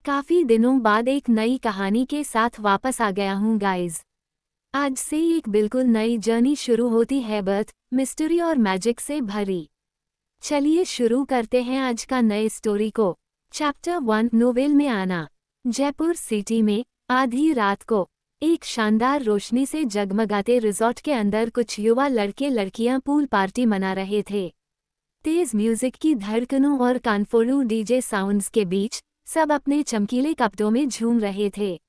काफी दिनों बाद एक नई कहानी के साथ वापस आ गया हूँ गाइज। आज से एक बिल्कुल नई जर्नी शुरू होती है, बर्थ मिस्ट्री और मैजिक से भरी। चलिए शुरू करते हैं आज का नए स्टोरी को। चैप्टर 1, नोवेल में आना। जयपुर सिटी में आधी रात को एक शानदार रोशनी से जगमगाते रिजॉर्ट के अंदर कुछ युवा लड़के लड़कियां पूल पार्टी मना रहे थे। तेज म्यूजिक की धड़कनों और कानफोड़ू डीजे साउंड्स के बीच सब अपने चमकीले कपड़ों में झूम रहे थे।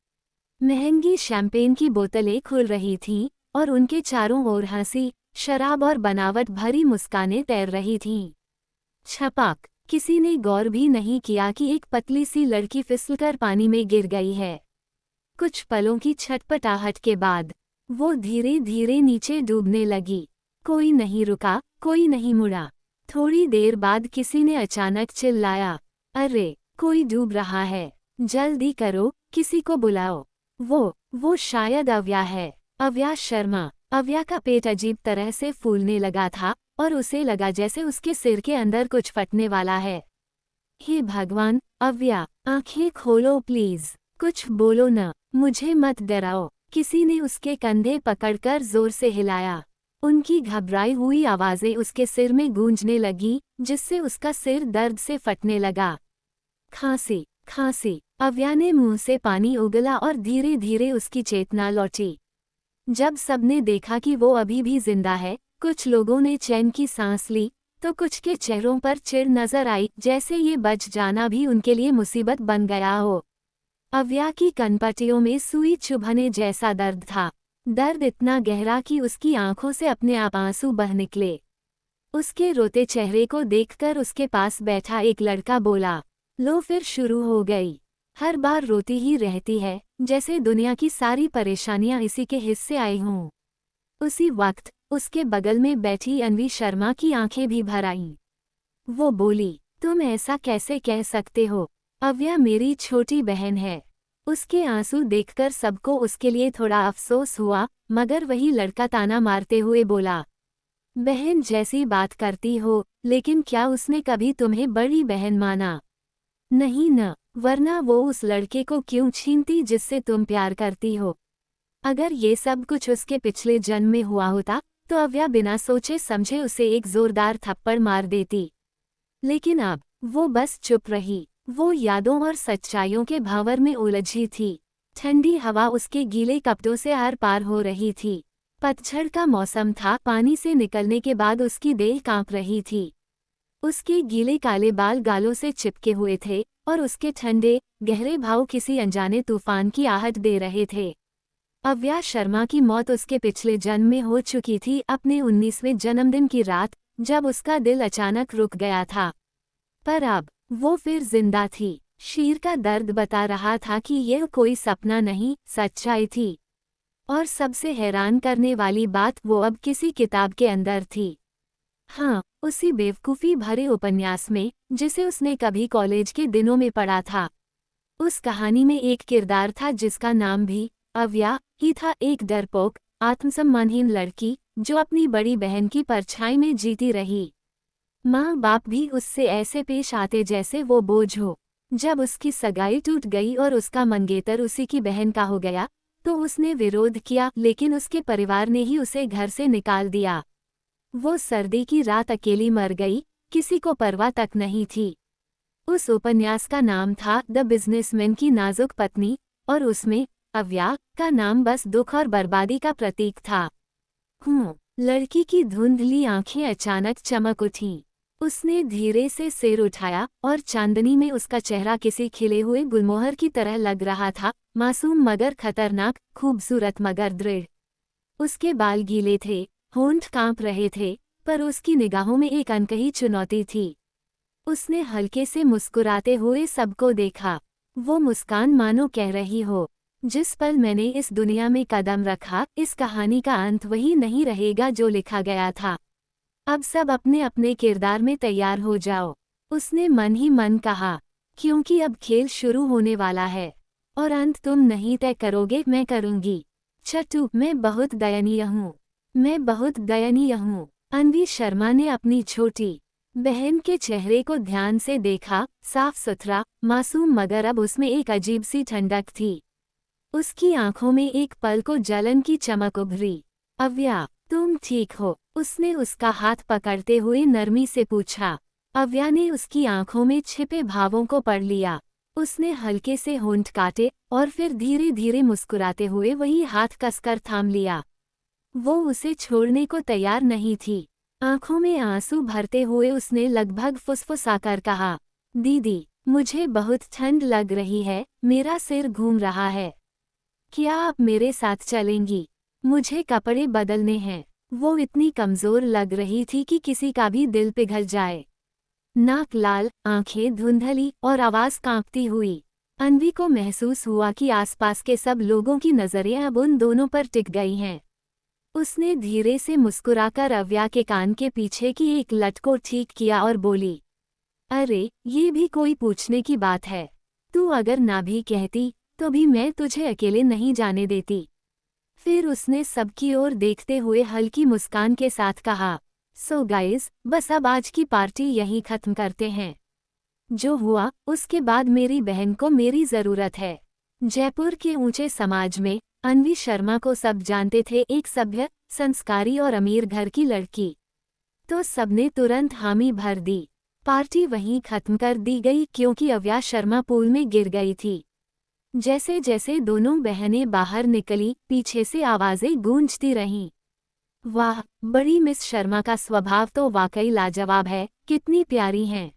महंगी शैंपेन की बोतलें खुल रही थीं और उनके चारों ओर हंसी, शराब और बनावट भरी मुस्कानें तैर रही थीं। छपाक, किसी ने गौर भी नहीं किया कि एक पतली सी लड़की फिसलकर पानी में गिर गई है। कुछ पलों की छटपटाहट के बाद वो धीरे धीरे नीचे डूबने लगी। कोई नहीं रुका, कोई नहीं मुड़ा। थोड़ी देर बाद किसी ने अचानक चिल्लाया, अरे, कोई डूब रहा है, जल्दी करो, किसी को बुलाओ। वो शायद अव्या है, अव्या शर्मा। अव्या का पेट अजीब तरह से फूलने लगा था और उसे लगा जैसे उसके सिर के अंदर कुछ फटने वाला है। हे भगवान, अव्या, आंखें खोलो प्लीज, कुछ बोलो न, मुझे मत डराओ। किसी ने उसके कंधे पकड़कर जोर से हिलाया। उनकी घबराई हुई आवाजें उसके सिर में गूंजने लगी, जिससे उसका सिर दर्द से फटने लगा। खांसी, खांसी। अव्या ने मुंह से पानी उगला और धीरे धीरे उसकी चेतना लौटी। जब सबने देखा कि वो अभी भी जिंदा है, कुछ लोगों ने चैन की सांस ली, तो कुछ के चेहरों पर चिढ़ नजर आई, जैसे ये बच जाना भी उनके लिए मुसीबत बन गया हो। अव्या की कनपटियों में सुई चुभने जैसा दर्द था। दर्द इतना गहरा कि उसकी आंखों से अपने आप आंसू बह निकले। उसके रोते चेहरे को देखकर उसके पास बैठा एक लड़का बोला, लो फिर शुरू हो गई। हर बार रोती ही रहती है, जैसे दुनिया की सारी परेशानियां इसी के हिस्से आई हों। उसी वक्त उसके बगल में बैठी अन्वी शर्मा की आंखें भी भर आईं। वो बोली, तुम ऐसा कैसे कह सकते हो? अव्या मेरी छोटी बहन है। उसके आंसू देखकर सबको उसके लिए थोड़ा अफसोस हुआ, मगर वही लड़का ताना मारते हुए बोला, बहन जैसी बात करती हो, लेकिन क्या उसने कभी तुम्हें बड़ी बहन माना? नहीं न, वरना वो उस लड़के को क्यों छीनती जिससे तुम प्यार करती हो? अगर ये सब कुछ उसके पिछले जन्म में हुआ होता, तो अव्या बिना सोचे समझे उसे एक जोरदार थप्पड़ मार देती। लेकिन अब वो बस चुप रही। वो यादों और सच्चाइयों के भंवर में उलझी थी। ठंडी हवा उसके गीले कपड़ों से आर पार हो रही थी। पतझड़ का मौसम था, पानी से निकलने के बाद उसकी देह कांप रही थी। उसके गीले काले बाल गालों से चिपके हुए थे और उसके ठंडे, गहरे भाव किसी अनजाने तूफान की आहट दे रहे थे। अव्या शर्मा की मौत उसके पिछले जन्म में हो चुकी थी, अपने 19वें जन्मदिन की रात, जब उसका दिल अचानक रुक गया था। पर अब वो फिर जिंदा थी। शीर का दर्द बता रहा था कि यह कोई सपना नहीं, सच्चाई थी। और सबसे हैरान करने वाली बात, वो अब किसी किताब के अंदर थी। हाँ, उसी बेवकूफ़ी भरे उपन्यास में, जिसे उसने कभी कॉलेज के दिनों में पढ़ा था। उस कहानी में एक किरदार था जिसका नाम भी अव्या ही था, एक डरपोक, आत्मसम्मानहीन लड़की, जो अपनी बड़ी बहन की परछाई में जीती रही। माँ बाप भी उससे ऐसे पेश आते जैसे वो बोझ हो। जब उसकी सगाई टूट गई और उसका मंगेतर उसी की बहन का हो गया, तो उसने विरोध किया, लेकिन उसके परिवार ने ही उसे घर से निकाल दिया। वो सर्दी की रात अकेली मर गई, किसी को परवाह तक नहीं थी। उस उपन्यास का नाम था द बिजनेसमैन की नाजुक पत्नी, और उसमें अव्या का नाम बस दुख और बर्बादी का प्रतीक था। लड़की की धुंधली आंखें अचानक चमक उठीं। उसने धीरे से सिर उठाया और चांदनी में उसका चेहरा किसी खिले हुए गुलमोहर की तरह लग रहा था, मासूम मगर खतरनाक, खूबसूरत मगर दृढ़। उसके बाल गीले थे, होंठ कांप रहे थे, पर उसकी निगाहों में एक अनकही चुनौती थी। उसने हल्के से मुस्कुराते हुए सबको देखा। वो मुस्कान मानो कह रही हो, जिस पल मैंने इस दुनिया में कदम रखा, इस कहानी का अंत वही नहीं रहेगा जो लिखा गया था। अब सब अपने अपने किरदार में तैयार हो जाओ। उसने मन ही मन कहा, क्योंकि अब खेल शुरू होने वाला है, और अंत तुम नहीं तय करोगे, मैं करूंगी। छट्टू, मैं बहुत दयनीय हूँ, मैं बहुत दयनीय हूँ। अन्वी शर्मा ने अपनी छोटी बहन के चेहरे को ध्यान से देखा, साफ सुथरा, मासूम, मगर अब उसमें एक अजीब सी ठंडक थी। उसकी आंखों में एक पल को जलन की चमक उभरी। अव्या, तुम ठीक हो? उसने उसका हाथ पकड़ते हुए नरमी से पूछा। अव्या ने उसकी आंखों में छिपे भावों को पढ़ लिया। उसने हल्के से होंठ काटे और फिर धीरे धीरे मुस्कुराते हुए वही हाथ कसकर थाम लिया। वो उसे छोड़ने को तैयार नहीं थी। आंखों में आंसू भरते हुए उसने लगभग फुसफुसाकर कहा, दीदी, मुझे बहुत ठंड लग रही है, मेरा सिर घूम रहा है। क्या आप मेरे साथ चलेंगी? मुझे कपड़े बदलने हैं। वो इतनी कमजोर लग रही थी कि किसी का भी दिल पिघल जाए। नाक लाल, आंखें धुंधली और आवाज कांपती हुई। अन्वी को महसूस हुआ कि आसपास के सब लोगों की नजरें अब उन दोनों पर टिक गई हैं। उसने धीरे से मुस्कुराकर अव्या के कान के पीछे की एक लट को ठीक किया और बोली, अरे, ये भी कोई पूछने की बात है? तू अगर ना भी कहती तो भी मैं तुझे अकेले नहीं जाने देती। फिर उसने सबकी ओर देखते हुए हल्की मुस्कान के साथ कहा, सो गाइस, बस अब आज की पार्टी यहीं खत्म करते हैं। जो हुआ उसके बाद मेरी बहन को मेरी ज़रूरत है। जयपुर के ऊंचे समाज में अन्वी शर्मा को सब जानते थे, एक सभ्य, संस्कारी और अमीर घर की लड़की। तो सबने तुरंत हामी भर दी। पार्टी वहीं खत्म कर दी गई क्योंकि अव्या शर्मा पूल में गिर गई थी। जैसे जैसे दोनों बहनें बाहर निकली, पीछे से आवाजें गूंजती रहीं। वाह, बड़ी मिस शर्मा का स्वभाव तो वाकई लाजवाब है, कितनी प्यारी हैं।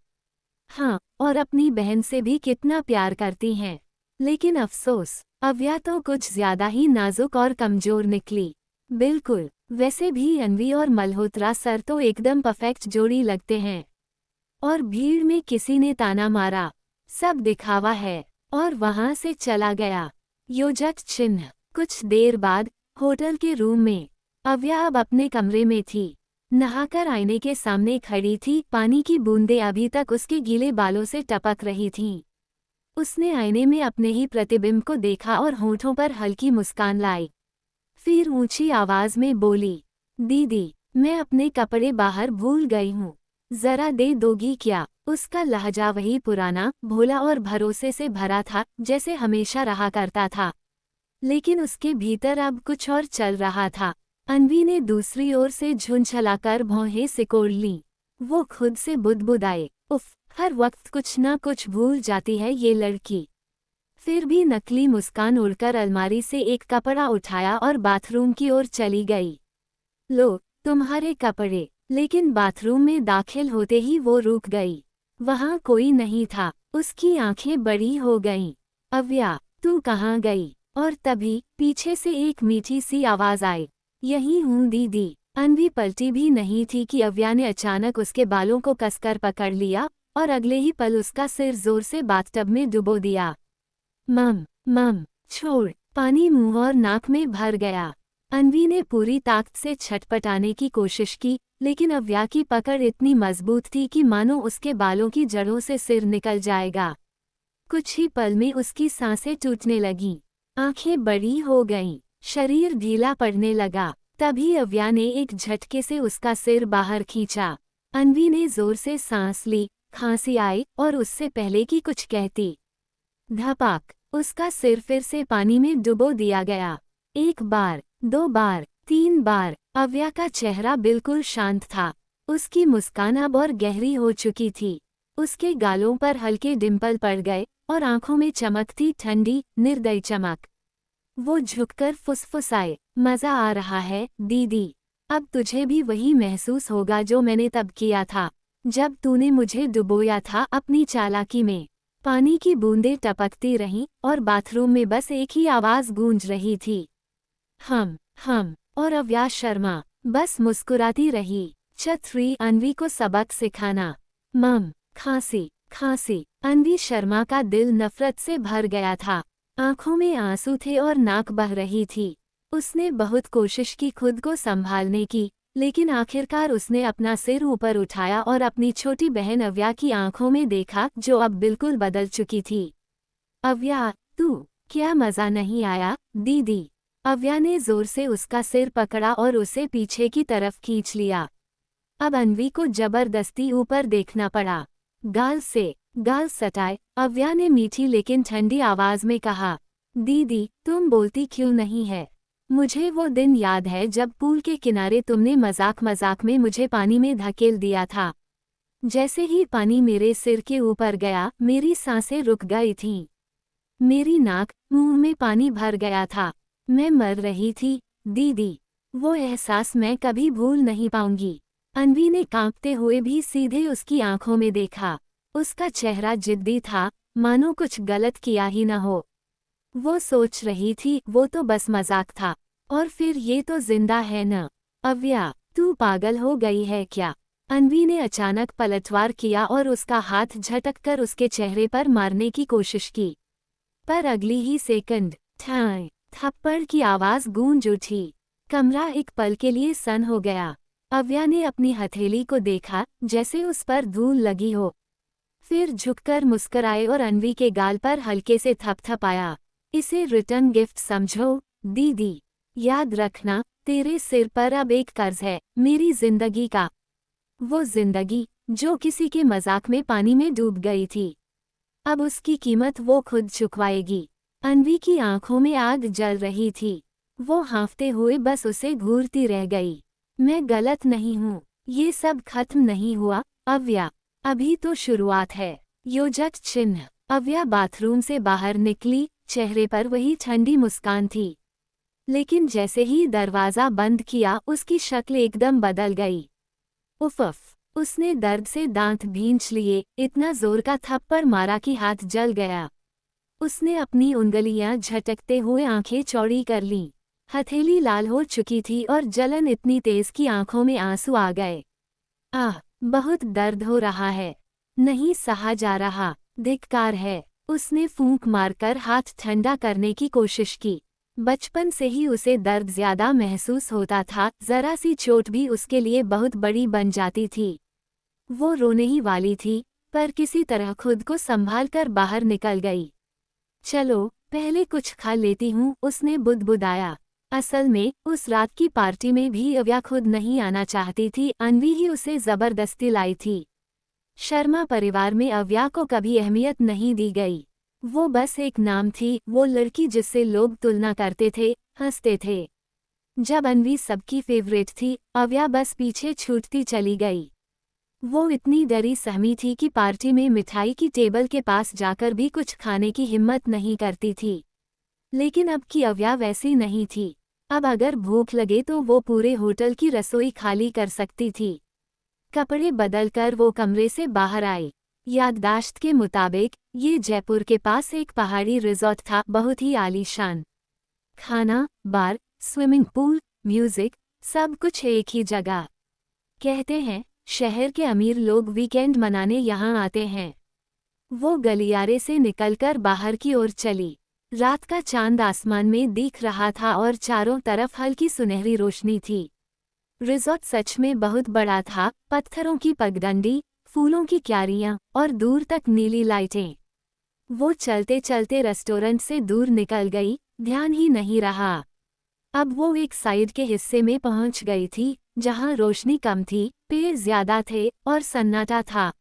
हाँ, और अपनी बहन से भी कितना प्यार करती हैं। लेकिन अफसोस, अव्या तो कुछ ज्यादा ही नाजुक और कमजोर निकली। बिल्कुल, वैसे भी अन्वी और मल्होत्रा सर तो एकदम परफेक्ट जोड़ी लगते हैं। और भीड़ में किसी ने ताना मारा, सब दिखावा है, और वहां से चला गया। योजक चिन्ह। कुछ देर बाद होटल के रूम में अव्या अब अपने कमरे में थी। नहाकर आईने के सामने खड़ी थी, पानी की बूंदें अभी तक उसके गीले बालों से टपक रही थीं। उसने आईने में अपने ही प्रतिबिंब को देखा और होठों पर हल्की मुस्कान लाई। फिर ऊंची आवाज में बोली, दीदी, मैं अपने कपड़े बाहर भूल गई हूँ, जरा दे दोगी क्या? उसका लहजा वही पुराना, भोला और भरोसे से भरा था जैसे हमेशा रहा करता था। लेकिन उसके भीतर अब कुछ और चल रहा था। अन्वी ने दूसरी ओर से झुंझलाकर भौहें सिकोड़ लीं। वो खुद से बुदबुदाए, उफ, हर वक्त कुछ ना कुछ भूल जाती है ये लड़की। फिर भी नकली मुस्कान उड़कर अलमारी से एक कपड़ा उठाया और बाथरूम की ओर चली गई। लो, तुम्हारे कपड़े। लेकिन बाथरूम में दाखिल होते ही वो रुक गई। वहां कोई नहीं था। उसकी आंखें बड़ी हो गईं। अव्या, तू कहाँ गई? और तभी पीछे से एक मीठी सी आवाज आई, यही हूँ दीदी। अन्वी पलटी भी नहीं थी कि अव्या ने अचानक उसके बालों को कसकर पकड़ लिया और अगले ही पल उसका सिर जोर से बाथटब में डुबो दिया। मम, छोड़। पानी मुंह और नाक में भर गया। अन्वी ने पूरी ताकत से छटपटाने की कोशिश की, लेकिन अव्या की पकड़ इतनी मजबूत थी कि मानो उसके बालों की जड़ों से सिर निकल जाएगा। कुछ ही पल में उसकी सांसें टूटने लगीं, आंखें बड़ी हो गईं, शरीर ढीला पड़ने लगा। तभी अव्या ने एक झटके से उसका सिर बाहर खींचा। अन्वी ने जोर से सांस ली, खांसी आई और उससे पहले कि कुछ कहती, धपाक, उसका सिर फिर से पानी में डुबो दिया गया। 1 बार, 2 बार, 3 बार। अव्या का चेहरा बिल्कुल शांत था। उसकी मुस्कान अब और गहरी हो चुकी थी। उसके गालों पर हल्के डिंपल पड़ गए और आंखों में चमकती ठंडी, निर्दयी चमक। वो झुककर फुसफुसाए, मजा आ रहा है दीदी। अब तुझे भी वही महसूस होगा जो मैंने तब किया था, जब तूने मुझे डुबोया था अपनी चालाकी में। पानी की बूंदें टपकती रहीं और बाथरूम में बस एक ही आवाज गूंज रही थी, हम। और अव्या शर्मा बस मुस्कुराती रही। छतरी, अन्वी को सबक सिखाना। मम, खांसी। अन्वी शर्मा का दिल नफरत से भर गया था। आंखों में आंसू थे और नाक बह रही थी। उसने बहुत कोशिश की खुद को संभालने की, लेकिन आखिरकार उसने अपना सिर ऊपर उठाया और अपनी छोटी बहन अव्या की आंखों में देखा, जो अब बिल्कुल बदल चुकी थी। अव्या, तू, क्या मजा नहीं आया दीदी? अव्या ने जोर से उसका सिर पकड़ा और उसे पीछे की तरफ खींच लिया। अब अन्वी को जबरदस्ती ऊपर देखना पड़ा। गाल से गाल सटाए अव्या ने मीठी लेकिन ठंडी आवाज में कहा, दीदी तुम बोलती क्यों नहीं है? मुझे वो दिन याद है जब पूल के किनारे तुमने मजाक मजाक में मुझे पानी में धकेल दिया था। जैसे ही पानी मेरे सिर के ऊपर गया मेरी सांसें रुक गई थीं। मेरी नाक मुंह में पानी भर गया था। मैं मर रही थी दीदी। वो एहसास मैं कभी भूल नहीं पाऊंगी। अन्वी ने कांपते हुए भी सीधे उसकी आंखों में देखा। उसका चेहरा जिद्दी था, मानो कुछ गलत किया ही न हो। वो सोच रही थी वो तो बस मजाक था, और फिर ये तो जिंदा है न। अव्या तू पागल हो गई है क्या? अन्वी ने अचानक पलटवार किया और उसका हाथ झटककर उसके चेहरे पर मारने की कोशिश की। पर अगली ही सेकंड ठाई थप्पड़ की आवाज गूंज उठी। कमरा एक पल के लिए सन हो गया। अव्या ने अपनी हथेली को देखा जैसे उस पर धूल लगी हो। फिर झुककर मुस्कुराए और अन्वी के गाल पर हल्के से थपथपाया। इसे रिटर्न गिफ्ट समझो दीदी। याद रखना तेरे सिर पर अब एक कर्ज है, मेरी जिंदगी का। वो जिंदगी जो किसी के मजाक में पानी में डूब गई थी, अब उसकी कीमत वो खुद चुकवाएगी। अन्वी की आंखों में आग जल रही थी। वो हांफते हुए बस उसे घूरती रह गई। मैं गलत नहीं हूँ, ये सब खत्म नहीं हुआ अव्या, अभी तो शुरुआत है। योजक चिन्ह। अव्या बाथरूम से बाहर निकली, चेहरे पर वही ठंडी मुस्कान थी। लेकिन जैसे ही दरवाजा बंद किया उसकी शक्ल एकदम बदल गई। उफ़, उसने दर्द से दांत भींच लिए, इतना जोर का थप्पड़ मारा कि हाथ जल गया। उसने अपनी उंगलियां झटकते हुए आंखें चौड़ी कर लीं। हथेली लाल हो चुकी थी और जलन इतनी तेज कि आंखों में आंसू आ गए। आह, बहुत दर्द हो रहा है, नहीं सहा जा रहा, धिक्कार है। उसने फूंक मारकर हाथ ठंडा करने की कोशिश की। बचपन से ही उसे दर्द ज्यादा महसूस होता था, जरा सी चोट भी उसके लिए बहुत बड़ी बन जाती थी। वो रोने ही वाली थी, पर किसी तरह खुद को संभालकर बाहर निकल गई। चलो पहले कुछ खा लेती हूँ, उसने बुदबुदाया। असल में उस रात की पार्टी में भी अव्या खुद नहीं आना चाहती थी, अन्वी ही उसे जबरदस्ती लाई थी। शर्मा परिवार में अव्या को कभी अहमियत नहीं दी गई। वो बस एक नाम थी, वो लड़की जिससे लोग तुलना करते थे, हंसते थे। जब अन्वी सबकी फेवरेट थी, अव्या बस पीछे छूटती चली गई। वो इतनी डरी सहमी थी कि पार्टी में मिठाई की टेबल के पास जाकर भी कुछ खाने की हिम्मत नहीं करती थी। लेकिन अब की अव्या वैसी नहीं थी। अब अगर भूख लगे तो वो पूरे होटल की रसोई खाली कर सकती थी। कपड़े बदलकर वो कमरे से बाहर आई। याददाश्त के मुताबिक ये जयपुर के पास एक पहाड़ी रिजॉर्ट था, बहुत ही आलीशान। खाना, बार, स्विमिंग पूल, म्यूजिक, सब कुछ एक ही जगह। कहते हैं शहर के अमीर लोग वीकेंड मनाने यहाँ आते हैं। वो गलियारे से निकलकर बाहर की ओर चली। रात का चांद आसमान में दिख रहा था और चारों तरफ हल्की सुनहरी रोशनी थी। रिजॉर्ट सच में बहुत बड़ा था, पत्थरों की पगडंडी, फूलों की क्यारियां और दूर तक नीली लाइटें। वो चलते चलते रेस्टोरेंट से दूर निकल गई, ध्यान ही नहीं रहा। अब वो एक साइड के हिस्से में पहुंच गई थी, जहां रोशनी कम थी, पेड़ ज्यादा थे और सन्नाटा था।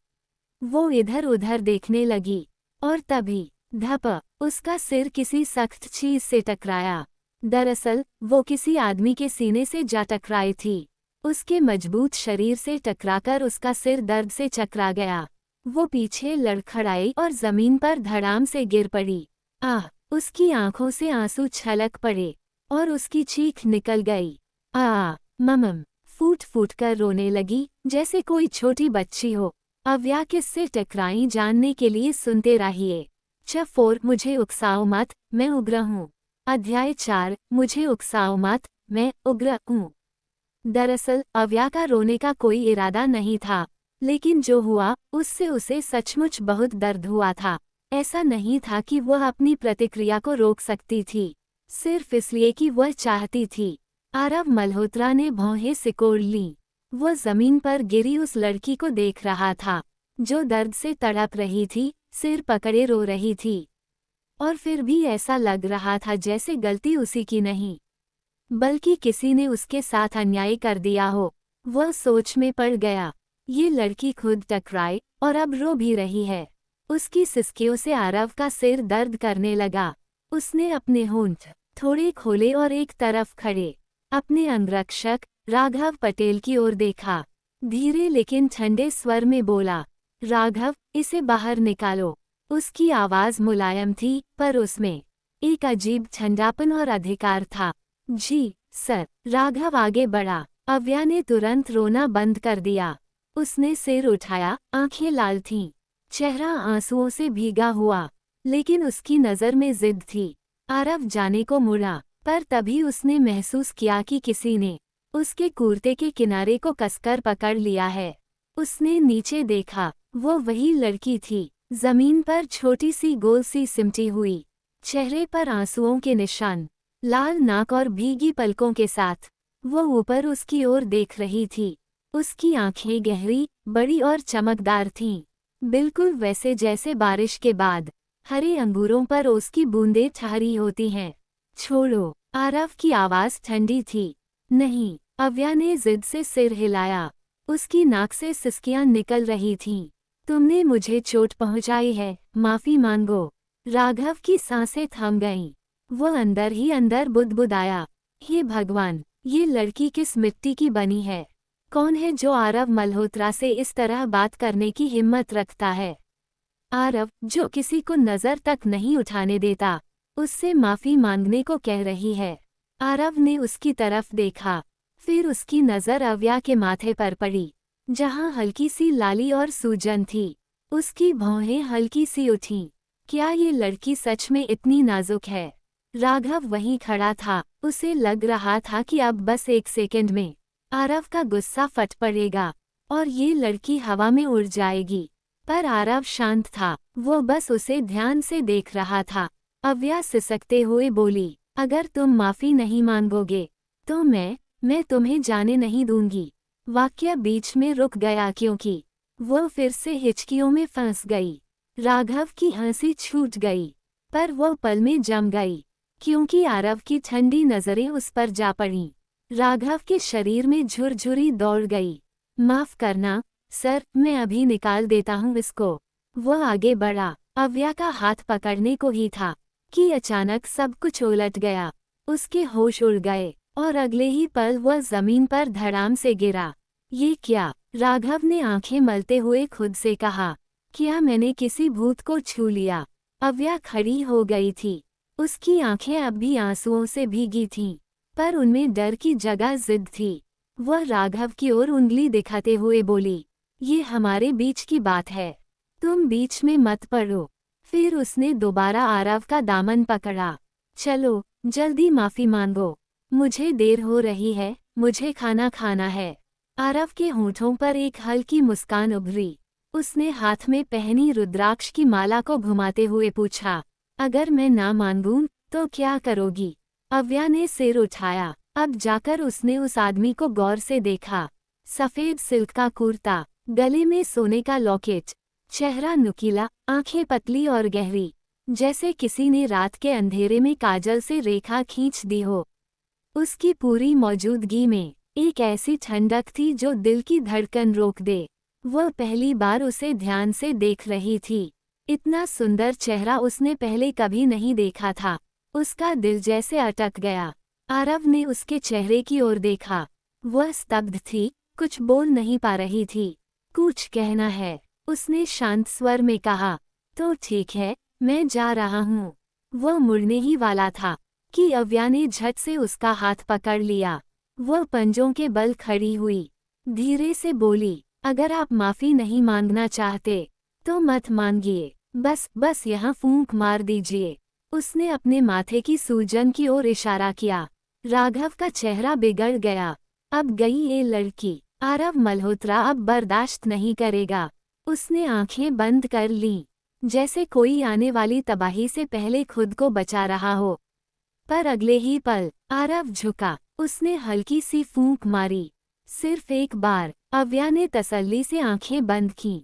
वो इधर उधर देखने लगी, और तभी धप, उसका सिर किसी सख्त चीज से टकराया। दरअसल वो किसी आदमी के सीने से जा टकराई थी। उसके मजबूत शरीर से टकराकर उसका सिर दर्द से चकरा गया। वो पीछे लड़खड़ाई और जमीन पर धड़ाम से गिर पड़ी। आह, उसकी आंखों से आंसू छलक पड़े और उसकी चीख निकल गई। ममम, फूट फूट कर रोने लगी जैसे कोई छोटी बच्ची हो। अव्या किससे टकराई जानने के लिए सुनते रहिए। च4 मुझे उकसाओ मत, मैं उग्र हूँ। अध्याय 4 मुझे उकसाओ मत, मैं उग्र हूँ। दरअसल अव्या का रोने का कोई इरादा नहीं था, लेकिन जो हुआ उससे उसे सचमुच बहुत दर्द हुआ था। ऐसा नहीं था कि वह अपनी प्रतिक्रिया को रोक सकती थी, सिर्फ इसलिए कि वह चाहती थी। आरव मल्होत्रा ने भौहें सिकोड़ लीं। वह जमीन पर गिरी उस लड़की को देख रहा था, जो दर्द से तड़प रही थी, सिर पकड़े रो रही थी। और फिर भी ऐसा लग रहा था जैसे गलती उसी की नहीं, बल्कि किसी ने उसके साथ अन्याय कर दिया हो। वह सोच में पड़ गया। ये लड़की खुद टकराई और अब रो भी रही है। उसकी सिसकियों से आरव का सिर दर्द करने लगा। उसने अपने होंठ थोड़े खोले और एक तरफ खड़े अपने अंगरक्षक राघव पटेल की ओर देखा। धीरे लेकिन ठंडे स्वर में बोला, राघव, इसे बाहर निकालो। उसकी आवाज मुलायम थी, पर उसमें एक अजीब ठंडापन और अधिकार था। जी सर। राघव आगे बढ़ा। अव्या ने तुरंत रोना बंद कर दिया। उसने सिर उठाया, आंखें लाल थीं, चेहरा आंसुओं से भीगा हुआ, लेकिन उसकी नज़र में जिद थी। आरव जाने को मुड़ा, पर तभी उसने महसूस किया कि किसी ने उसके कुर्ते के किनारे को कसकर पकड़ लिया है। उसने नीचे देखा, वो वही लड़की थी, जमीन पर छोटी सी गोल सी सिमटी हुई, चेहरे पर आंसुओं के निशान, लाल नाक और भीगी पलकों के साथ। वो ऊपर उसकी ओर देख रही थी। उसकी आंखें गहरी, बड़ी और चमकदार थीं, बिल्कुल वैसे जैसे बारिश के बाद हरे अंगूरों पर उसकी बूंदें ठहरी होती हैं। छोड़ो। आरव की आवाज़ ठंडी थी। नहीं। अव्या ने जिद से सिर हिलाया। उसकी नाक से सिसकियां निकल रही थीं। तुमने मुझे चोट पहुंचाई है, माफ़ी मांगो। राघव की सांसें थम गईं। वो अंदर ही अंदर बुदबुदाया, हे भगवान, ये लड़की किस मिट्टी की बनी है? कौन है जो आरव मल्होत्रा से इस तरह बात करने की हिम्मत रखता है? आरव, जो किसी को नज़र तक नहीं उठाने देता, उससे माफ़ी मांगने को कह रही है। आरव ने उसकी तरफ देखा, फिर उसकी नज़र अव्या के माथे पर पड़ी, जहाँ हल्की सी लाली और सूजन थी। उसकी भौहें हल्की सी उठीं। क्या ये लड़की सच में इतनी नाजुक है? राघव वहीं खड़ा था। उसे लग रहा था कि अब बस एक सेकंड में आरव का गुस्सा फट पड़ेगा और ये लड़की हवा में उड़ जाएगी। पर आरव शांत था, वो बस उसे ध्यान से देख रहा था। अव्या सिसकते हुए बोली, अगर तुम माफ़ी नहीं मांगोगे तो मैं तुम्हें जाने नहीं दूंगी। वाक्य बीच में रुक गया क्योंकि वो फिर से हिचकियों में फंस गई। राघव की हंसी छूट गई, पर वो पल में जम गई, क्योंकि आरव की ठंडी नज़रें उस पर जा पड़ीं। राघव के शरीर में झुरझुरी दौड़ गई। माफ़ करना सर, मैं अभी निकाल देता हूँ इसको। वह आगे बढ़ा, अव्या का हाथ पकड़ने को ही था कि अचानक सब कुछ उलट गया। उसके होश उड़ गए और अगले ही पल वह जमीन पर धड़ाम से गिरा। ये क्या? राघव ने आंखें मलते हुए खुद से कहा, क्या मैंने किसी भूत को छू लिया? अव्या खड़ी हो गई थी। उसकी आंखें अब भी आंसुओं से भीगी थीं, पर उनमें डर की जगह जिद थी। वह राघव की ओर उंगली दिखाते हुए बोली, ये हमारे बीच की बात है, तुम बीच में मत पड़ो। फिर उसने दोबारा आरव का दामन पकड़ा। चलो, जल्दी माफ़ी मांगो, मुझे देर हो रही है, मुझे खाना खाना है। आरव के होंठों पर एक हल्की मुस्कान उभरी। उसने हाथ में पहनी रुद्राक्ष की माला को घुमाते हुए पूछा, अगर मैं ना मांगूं तो क्या करोगी? अव्या ने सिर उठाया। अब जाकर उसने उस आदमी को गौर से देखा। सफ़ेद सिल्क का कुर्ता, गले में सोने का लॉकेट, चेहरा नुकीला, आंखें पतली और गहरी, जैसे किसी ने रात के अंधेरे में काजल से रेखा खींच दी हो। उसकी पूरी मौजूदगी में एक ऐसी ठंडक थी जो दिल की धड़कन रोक दे। वह पहली बार उसे ध्यान से देख रही थी। इतना सुंदर चेहरा उसने पहले कभी नहीं देखा था। उसका दिल जैसे अटक गया। आरव ने उसके चेहरे की ओर देखा। वह स्तब्ध थी, कुछ बोल नहीं पा रही थी। कुछ कहना है, उसने शांत स्वर में कहा। तो ठीक है, मैं जा रहा हूँ। वह मुड़ने ही वाला था कि अव्या ने झट से उसका हाथ पकड़ लिया। वह पंजों के बल खड़ी हुई, धीरे से बोली, अगर आप माफ़ी नहीं मांगना चाहते तो मत मांगिए, बस यहाँ फूंक मार दीजिए। उसने अपने माथे की सूजन की ओर इशारा किया। राघव का चेहरा बिगड़ गया। अब गई ये लड़की। आरव मल्होत्रा अब बर्दाश्त नहीं करेगा। उसने आंखें बंद कर लीं, जैसे कोई आने वाली तबाही से पहले खुद को बचा रहा हो। पर अगले ही पल आरव झुका। उसने हल्की सी फूंक मारी, सिर्फ एक बार। अव्या ने तसल्ली से आंखें बंद कीं।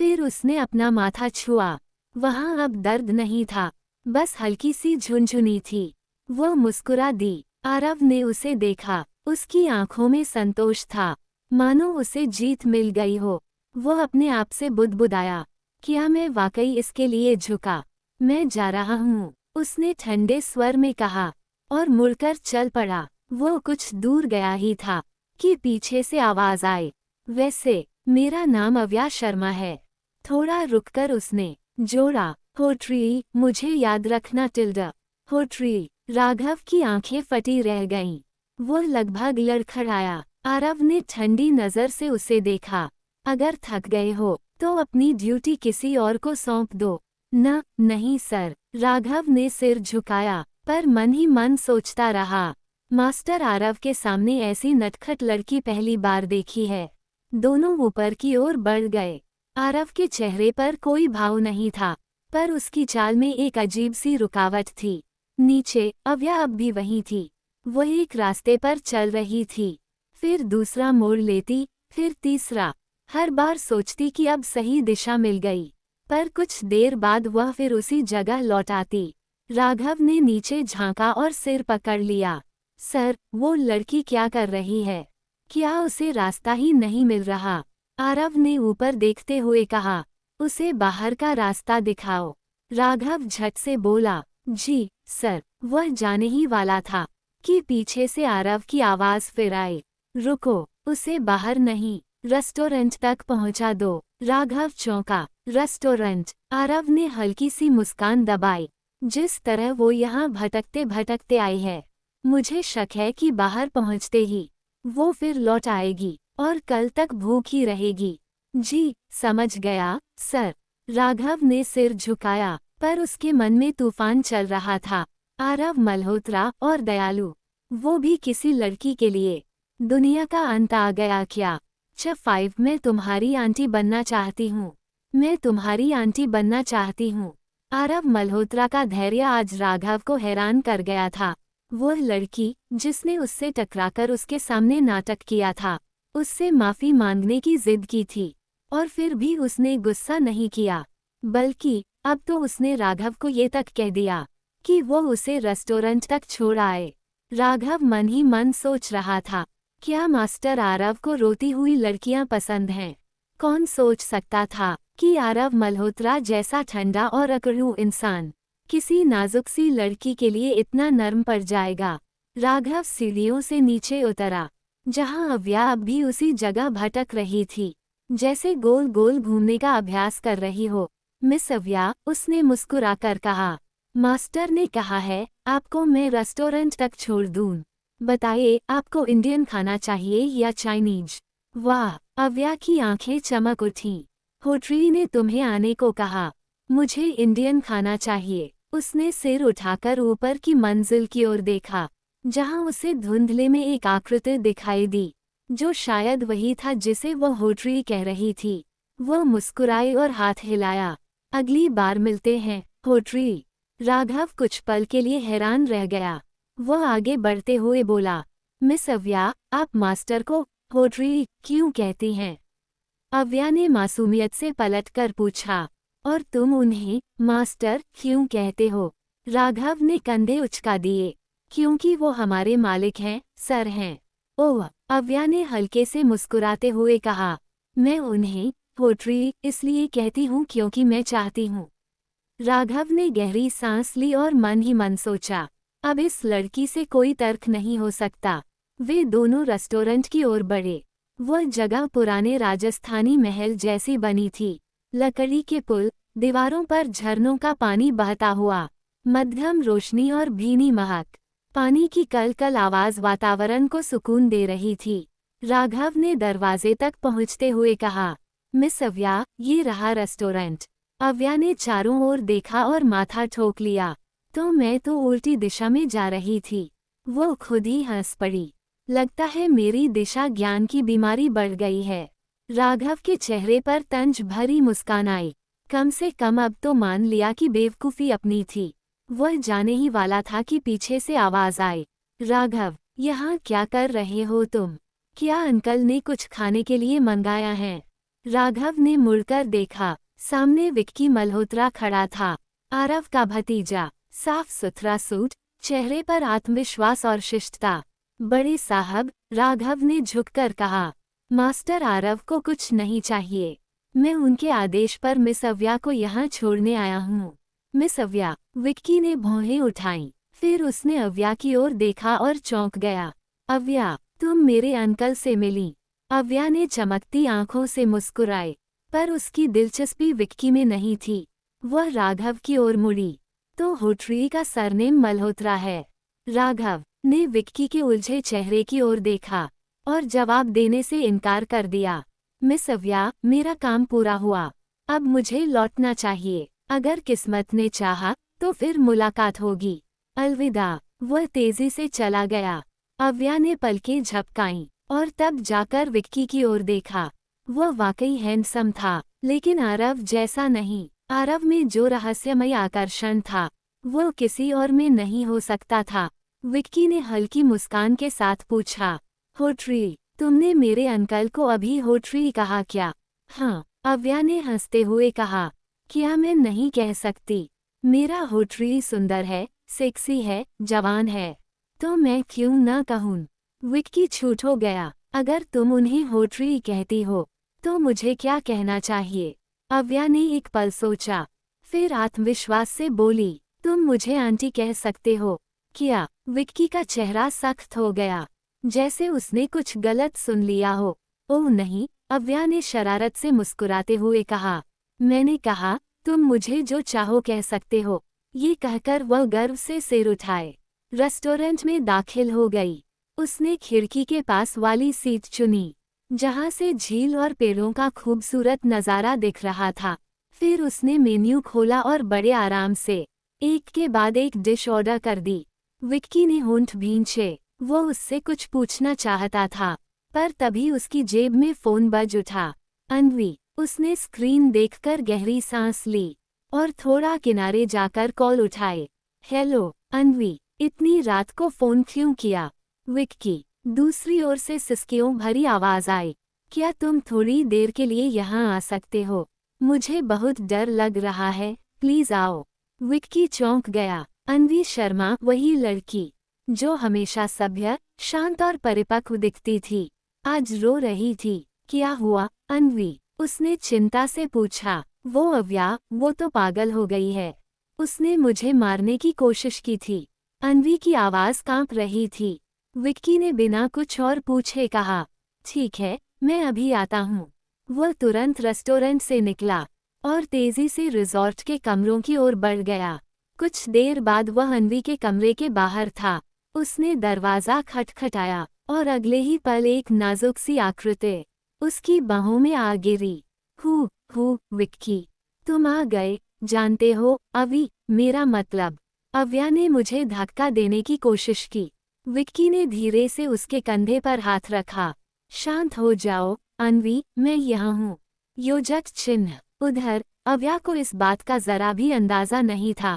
फिर उसने अपना माथा छुआ। वहाँ अब दर्द नहीं था, बस हल्की सी झुनझुनी थी। वो मुस्कुरा दी। आरव ने उसे देखा। उसकी आंखों में संतोष था। मानो उसे जीत मिल गई हो। वो अपने आप से बुदबुदाया, क्या मैं वाकई इसके लिए झुका? मैं जा रहा हूँ, उसने ठंडे स्वर में कहा और मुड़कर चल पड़ा। वो कुछ दूर गया ही था कि पीछे से आवाज आई, वैसे मेरा नाम अव्या शर्मा है। थोड़ा रुककर उसने जोड़ा, होट्री, मुझे याद रखना टिल्डा। होट्री। राघव की आंखें फटी रह गईं। वो लगभग लड़खड़ाया। आरव ने ठंडी नजर से उसे देखा। अगर थक गए हो तो अपनी ड्यूटी किसी और को सौंप दो। नहीं सर, राघव ने सिर झुकाया, पर मन ही मन सोचता रहा, मास्टर आरव के सामने ऐसी नटखट लड़की पहली बार देखी है। दोनों ऊपर की ओर बढ़ गए। आरव के चेहरे पर कोई भाव नहीं था, पर उसकी चाल में एक अजीब सी रुकावट थी। नीचे अव्या अब भी वहीं थी। वह एक रास्ते पर चल रही थी, फिर दूसरा मोड़ लेती, फिर तीसरा। हर बार सोचती कि अब सही दिशा मिल गई, पर कुछ देर बाद वह फिर उसी जगह लौट आती। राघव ने नीचे झांका और सिर पकड़ लिया। सर, वो लड़की क्या कर रही है? क्या उसे रास्ता ही नहीं मिल रहा? आरव ने ऊपर देखते हुए कहा, उसे बाहर का रास्ता दिखाओ। राघव झट से बोला, जी सर। वह जाने ही वाला था कि पीछे से आरव की आवाज फिर आई, रुको, उसे बाहर नहीं, रेस्टोरेंट तक पहुंचा दो। राघव चौंका। रेस्टोरेंट? आरव ने हल्की सी मुस्कान दबाई। जिस तरह वो यहाँ भटकते भटकते आई है, मुझे शक है कि बाहर पहुँचते ही वो फिर लौट आएगी और कल तक भूख ही रहेगी। जी, समझ गया सर। राघव ने सिर झुकाया, पर उसके मन में तूफान चल रहा था। आरव मल्होत्रा और दयालु, वो भी किसी लड़की के लिए। दुनिया का अंत आ गया क्या? च5 मैं तुम्हारी आंटी बनना चाहती हूँ। मैं तुम्हारी आंटी बनना चाहती हूँ। आरव मल्होत्रा का धैर्य आज राघव को हैरान कर गया था। वह लड़की जिसने उससे टकराकर उसके सामने नाटक किया था, उससे माफी मांगने की जिद की थी, और फिर भी उसने गुस्सा नहीं किया, बल्कि अब तो उसने राघव को ये तक कह दिया कि वो उसे रेस्टोरेंट तक छोड़ आए। राघव मन ही मन सोच रहा था, क्या मास्टर आरव को रोती हुई लड़कियां पसंद हैं? कौन सोच सकता था कि आरव मल्होत्रा जैसा ठंडा और अकड़ू इंसान किसी नाजुक सी लड़की के लिए इतना नर्म पड़ जाएगा। राघव सीढ़ियों से नीचे उतरा, जहां अव्या अब भी उसी जगह भटक रही थी, जैसे गोल गोल घूमने का अभ्यास कर रही हो। मिस अव्या, उसने मुस्कुराकर कहा, मास्टर ने कहा है आपको मैं रेस्टोरेंट तक छोड़ दूं। बताइए, आपको इंडियन खाना चाहिए या चाइनीज? वाह, अव्या की आंखें चमक उठीं। होटरी ने तुम्हें आने को कहा। मुझे इंडियन खाना चाहिए। उसने सिर उठाकर ऊपर की मंजिल की ओर देखा, जहां उसे धुंधले में एक आकृति दिखाई दी, जो शायद वही था जिसे वह होटरी कह रही थी। वह मुस्कुराई और हाथ हिलाया। अगली बार मिलते हैं, होटरी। राघव कुछ पल के लिए हैरान रह गया। वह आगे बढ़ते हुए बोला, मिस अव्या, आप मास्टर को होटरी क्यों कहती हैं? अव्या ने मासूमियत से पलटकर पूछा, और तुम उन्हें मास्टर क्यों कहते हो? राघव ने कंधे उचका दिए। क्योंकि वो हमारे मालिक हैं, सर हैं। ओह, अव्या ने हल्के से मुस्कुराते हुए कहा, मैं उन्हें होटरी इसलिए कहती हूँ क्योंकि मैं चाहती हूँ। राघव ने गहरी सांस ली और मन ही मन सोचा, अब इस लड़की से कोई तर्क नहीं हो सकता। वे दोनों रेस्टोरेंट की ओर बढ़े। वह जगह पुराने राजस्थानी महल जैसी बनी थी। लकड़ी के पुल, दीवारों पर झरनों का पानी बहता हुआ, मध्यम रोशनी और भीनी महक। पानी की कल-कल आवाज वातावरण को सुकून दे रही थी। राघव ने दरवाजे तक पहुंचते हुए कहा, मिस अव्या, ये रहा रेस्टोरेंट। अव्या ने चारों ओर देखा और माथा ठोक लिया। तो मैं तो उल्टी दिशा में जा रही थी। वो खुद ही हंस पड़ी। लगता है मेरी दिशा ज्ञान की बीमारी बढ़ गई है। राघव के चेहरे पर तंज भरी मुस्कान आई। कम से कम अब तो मान लिया कि बेवकूफ़ी अपनी थी। वह जाने ही वाला था कि पीछे से आवाज आई, राघव, यहाँ क्या कर रहे हो तुम? क्या अंकल ने कुछ खाने के लिए मंगाया है? राघव ने मुड़कर देखा। सामने विक्की मल्होत्रा खड़ा था, आरव का भतीजा। साफ सुथरा सूट, चेहरे पर आत्मविश्वास और शिष्टता। बड़े साहब, राघव ने झुककर कहा, मास्टर आरव को कुछ नहीं चाहिए। मैं उनके आदेश पर मिस अव्या को यहाँ छोड़ने आया हूँ। मिस अव्या, विक्की ने भौहें उठाईं। फिर उसने अव्या की ओर देखा और चौंक गया। अव्या, तुम मेरे अंकल से मिली। अव्या ने चमकती आंखों से मुस्कुराए, पर उसकी दिलचस्पी विक्की में नहीं थी। वह राघव की ओर मुड़ी। तो होटरी का सरनेम मल्होत्रा है। राघव ने विक्की के उलझे चेहरे की ओर देखा और जवाब देने से इनकार कर दिया। मिस अव्या, मेरा काम पूरा हुआ। अब मुझे लौटना चाहिए। अगर किस्मत ने चाहा तो फिर मुलाकात होगी। अलविदा। वह तेजी से चला गया। अव्या ने पलकें झपकाईं और तब जाकर विक्की की ओर देखा। वह वाकई हैंडसम था, लेकिन आरव जैसा नहीं। आरव में जो रहस्यमय आकर्षण था, वो किसी और में नहीं हो सकता था। विक्की ने हल्की मुस्कान के साथ पूछा, होटरी, तुमने मेरे अंकल को अभी होटरी कहा क्या? हाँ, अव्या ने हंसते हुए कहा। क्या मैं नहीं कह सकती? मेरा होटरी सुंदर है, सेक्सी है, जवान है। तो मैं क्यों ना कहूँ? विक्की छूट हो गया। अगर तुम उन्हें होटरी कहती हो, तो मुझे क्या कहना चाहिए? अव्या ने एक पल सोचा, फिर आत्मविश्वास से बोली, तुम मुझे आंटी कह सकते हो। क्या? विक्की का चेहरा सख्त हो गया, जैसे उसने कुछ गलत सुन लिया हो। ओह नहीं, अव्या ने शरारत से मुस्कुराते हुए कहा। मैंने कहा, तुम मुझे जो चाहो कह सकते हो। ये कहकर वह गर्व से सिर उठाए रेस्टोरेंट में दाखिल हो गई। उसने खिड़की के पास वाली सीट चुनी, जहां से झील और पेड़ों का खूबसूरत नज़ारा दिख रहा था। फिर उसने मेन्यू खोला और बड़े आराम से एक के बाद एक डिश ऑर्डर कर दी। विक्की ने होंठ भींचे। वो उससे कुछ पूछना चाहता था, पर तभी उसकी जेब में फोन बज उठा। अनवी। उसने स्क्रीन देखकर गहरी सांस ली और थोड़ा किनारे जाकर कॉल उठाए। हेलो अनवी, इतनी रात को फोन क्यों किया? विक्की। दूसरी ओर से सिसकियों भरी आवाज आई। क्या तुम थोड़ी देर के लिए यहाँ आ सकते हो? मुझे बहुत डर लग रहा है, प्लीज आओ। विक्की चौंक गया। अनवी शर्मा, वही लड़की जो हमेशा सभ्य, शांत और परिपक्व दिखती थी, आज रो रही थी। क्या हुआ अनवी? उसने चिंता से पूछा। वो अव्या, वो तो पागल हो गई है। उसने मुझे मारने की कोशिश की थी। अनवी की आवाज कांप रही थी। विक्की ने बिना कुछ और पूछे कहा, ठीक है, मैं अभी आता हूँ। वह तुरंत रेस्टोरेंट से निकला और तेजी से रिजॉर्ट के कमरों की ओर बढ़ गया। कुछ देर बाद वह अनवी के कमरे के बाहर था। उसने दरवाज़ा खटखटाया और अगले ही पल एक नाजुक सी आकृति उसकी बाहों में आ गिरी। हू विक्की, तुम आ गए। जानते हो अवी, मेरा मतलब। अव्या ने मुझे धक्का देने की कोशिश की। विक्की ने धीरे से उसके कंधे पर हाथ रखा। शांत हो जाओ अनवी, मैं यहाँ हूँ। योजक चिन्ह। उधर अव्या को इस बात का जरा भी अंदाजा नहीं था